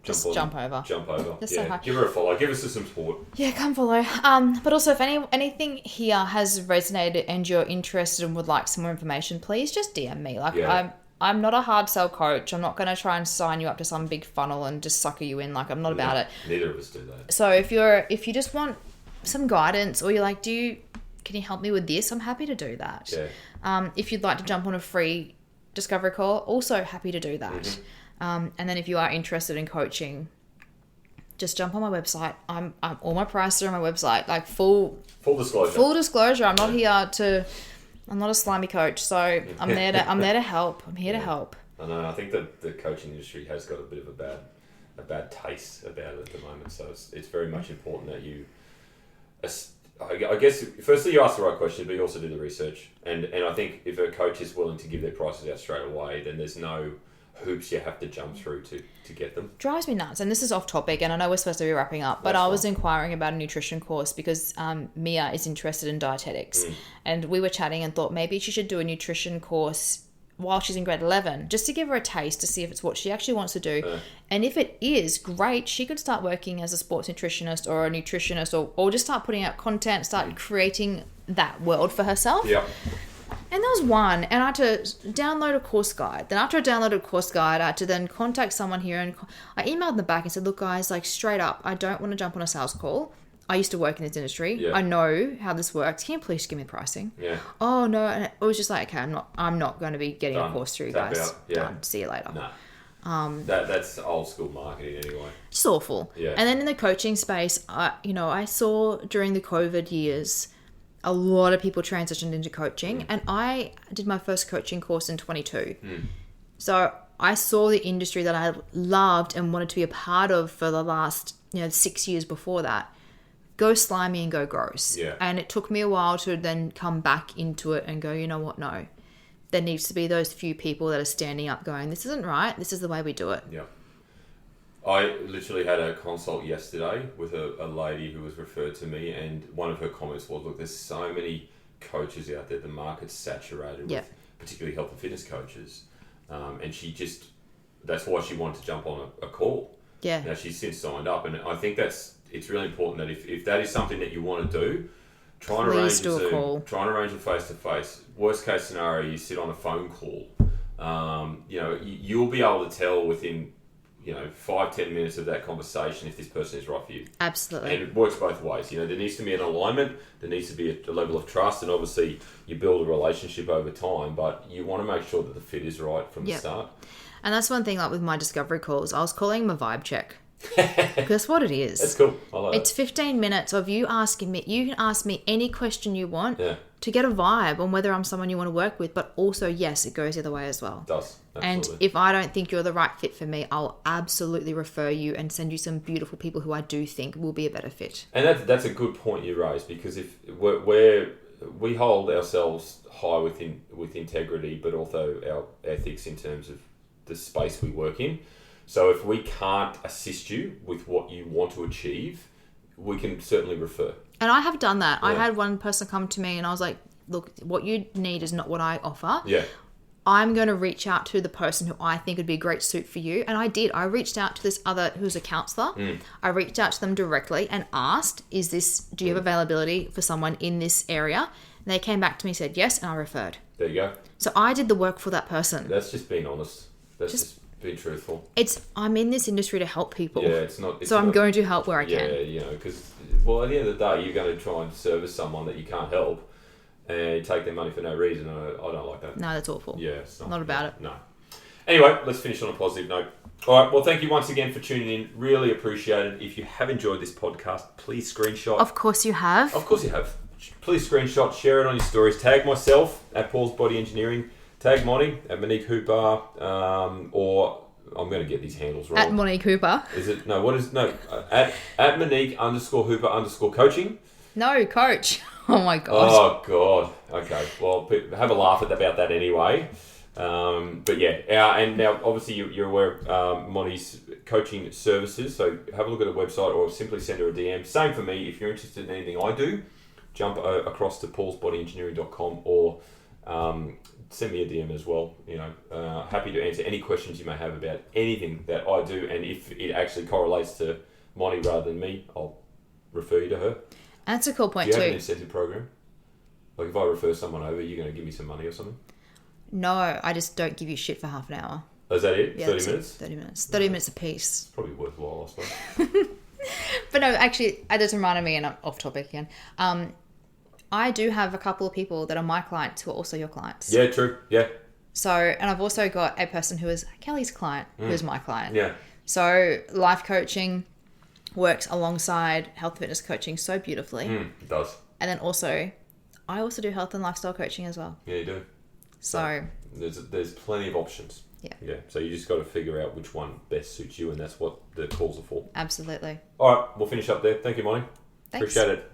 [SPEAKER 3] just jump over.
[SPEAKER 2] Just say hi. Give her a follow. Give us some support.
[SPEAKER 3] Yeah, come follow. But also, if anything here has resonated and you're interested and would like some more information, please just DM me. Like, I'm not a hard sell coach. I'm not going to try and sign you up to some big funnel and just sucker you in. Like, I'm not about it.
[SPEAKER 2] Neither of us do that.
[SPEAKER 3] So if you just want some guidance, or you're like, can you help me with this? I'm happy to do that.
[SPEAKER 2] Yeah.
[SPEAKER 3] If you'd like to jump on a free discovery call, also happy to do that.
[SPEAKER 2] Mm-hmm.
[SPEAKER 3] And then if you are interested in coaching, just jump on my website. I'm all my prices are on my website. Like full disclosure. I'm not here to. I'm not a slimy coach, so I'm there to help. I'm here to help.
[SPEAKER 2] I know. I think that the coaching industry has got a bit of a bad taste about it at the moment. So it's very much important that you. I guess firstly you ask the right question, but you also do the research. And I think if a coach is willing to give their prices out straight away, then there's no hoops you have to jump through to get them.
[SPEAKER 3] Drives me nuts. And this is off topic, and I know we're supposed to be wrapping up, but I was inquiring about a nutrition course because Mia is interested in dietetics. And we were chatting and thought maybe she should do a nutrition course while she's in grade 11, just to give her a taste to see if it's what she actually wants to do. And if it is, great, she could start working as a sports nutritionist or a nutritionist, or just start putting out content, start creating that world for herself.
[SPEAKER 2] Yeah.
[SPEAKER 3] And there was one, and I had to download a course guide. Then after I downloaded a course guide, I had to then contact someone here, and I emailed them back and said, look guys, like straight up, I don't want to jump on a sales call. I used to work in this industry.
[SPEAKER 2] Yeah.
[SPEAKER 3] I know how this works. Can you please give me pricing?
[SPEAKER 2] Yeah.
[SPEAKER 3] Oh no, and it was just like, okay, I'm not going to be getting a course through you guys.
[SPEAKER 2] Out. Yeah.
[SPEAKER 3] Done. See you later.
[SPEAKER 2] No. That's old school marketing anyway.
[SPEAKER 3] Just awful.
[SPEAKER 2] Yeah.
[SPEAKER 3] And then in the coaching space, I saw during the COVID years, a lot of people transitioned into coaching, and I did my first coaching course in 22. So I saw the industry that I loved and wanted to be a part of for the last 6 years before that go slimy and go gross.
[SPEAKER 2] Yeah.
[SPEAKER 3] And it took me a while to then come back into it and go, you know what, no. There needs to be those few people that are standing up going, this isn't right, this is the way we do it.
[SPEAKER 2] Yeah. I literally had a consult yesterday with a lady who was referred to me, and one of her comments was, look, there's so many coaches out there, the market's saturated with particularly health and fitness coaches. And that's why she wanted to jump on a call.
[SPEAKER 3] Yeah.
[SPEAKER 2] Now she's since signed up, and I think it's really important that if that is something that you want to do, try and arrange a Zoom, try and arrange a face-to-face. Worst case scenario, you sit on a phone call. You'll be able to tell within 5-10 minutes of that conversation if this person is right for you.
[SPEAKER 3] Absolutely.
[SPEAKER 2] And it works both ways. There needs to be an alignment, there needs to be a level of trust, and obviously you build a relationship over time, but you want to make sure that the fit is right from the start.
[SPEAKER 3] And that's one thing, like with my discovery calls, I was calling them a vibe check. Because that's what it is.
[SPEAKER 2] That's cool. I like
[SPEAKER 3] It's 15 minutes of you asking me. You can ask me any question you want to get a vibe on whether I'm someone you want to work with. But also, yes, it goes the other way as well.
[SPEAKER 2] It does. Absolutely.
[SPEAKER 3] And if I don't think you're the right fit for me, I'll absolutely refer you and send you some beautiful people who I do think will be a better fit.
[SPEAKER 2] And that's a good point you raised, because if we hold ourselves high with integrity, but also our ethics in terms of the space we work in. So if we can't assist you with what you want to achieve, we can certainly refer.
[SPEAKER 3] And I have done that.
[SPEAKER 2] Yeah.
[SPEAKER 3] I had one person come to me and I was like, look, what you need is not what I offer.
[SPEAKER 2] Yeah.
[SPEAKER 3] I'm going to reach out to the person who I think would be a great suit for you. And I did. I reached out to this other who's a counsellor. I reached out to them directly and asked, do you have availability for someone in this area? And they came back to me and said yes, and I referred.
[SPEAKER 2] There you go.
[SPEAKER 3] So I did the work for that person.
[SPEAKER 2] That's just being honest. That's just being truthful.
[SPEAKER 3] I'm in this industry to help people.
[SPEAKER 2] Yeah, it's not...
[SPEAKER 3] I'm going to help where I can.
[SPEAKER 2] Yeah, you know, because, well, at the end of the day, you're going to try and service someone that you can't help and take their money for no reason. I don't like that.
[SPEAKER 3] No, that's awful.
[SPEAKER 2] Yeah, it's
[SPEAKER 3] not about it.
[SPEAKER 2] No. Anyway, let's finish on a positive note. All right, well, thank you once again for tuning in. Really appreciate it. If you have enjoyed this podcast, please screenshot.
[SPEAKER 3] Of course you have.
[SPEAKER 2] Of course you have. Please screenshot, share it on your stories. Tag myself at Paul's Body Engineering. Tag Monique at Monique Hooper, or I'm going to get these handles wrong.
[SPEAKER 3] At Monique Hooper.
[SPEAKER 2] Is it? No, what is... No, at Monique _Hooper _
[SPEAKER 3] No, coach. Oh my gosh.
[SPEAKER 2] Oh God. Okay. Well, have a laugh about that anyway. But yeah, and now obviously you're aware of Monty's coaching services. So have a look at the website or simply send her a DM. Same for me. If you're interested in anything I do, jump across to paulsbodyengineering.com or send me a DM as well. You know, happy to answer any questions you may have about anything that I do, and if it actually correlates to Monty rather than me, I'll refer you to her.
[SPEAKER 3] That's a cool point
[SPEAKER 2] too. Do you
[SPEAKER 3] too.
[SPEAKER 2] have an incentive program? Like if I refer someone over, you're going to give me some money or something?
[SPEAKER 3] No, I just don't give you shit for half an hour.
[SPEAKER 2] Oh, is that it?
[SPEAKER 3] Yeah,
[SPEAKER 2] 30 minutes?
[SPEAKER 3] 30 minutes. 30 minutes a piece.
[SPEAKER 2] It's probably worthwhile, I suppose.
[SPEAKER 3] But no, actually, that just reminded me, and I'm off topic again. I do have a couple of people that are my clients who are also your clients.
[SPEAKER 2] Yeah, true. Yeah.
[SPEAKER 3] So, and I've also got a person who is Kelly's client, who is my client.
[SPEAKER 2] Yeah.
[SPEAKER 3] So, life coaching works alongside health and fitness coaching so beautifully.
[SPEAKER 2] It does.
[SPEAKER 3] And then also, I also do health and lifestyle coaching as well.
[SPEAKER 2] Yeah, you do.
[SPEAKER 3] So
[SPEAKER 2] there's plenty of options.
[SPEAKER 3] Yeah.
[SPEAKER 2] Yeah. So you just got to figure out which one best suits you, and that's what the calls are for.
[SPEAKER 3] Absolutely.
[SPEAKER 2] All right, we'll finish up there. Thank you, Monty.
[SPEAKER 3] Thanks.
[SPEAKER 2] Appreciate it.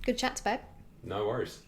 [SPEAKER 3] Good chats, babe.
[SPEAKER 2] No worries.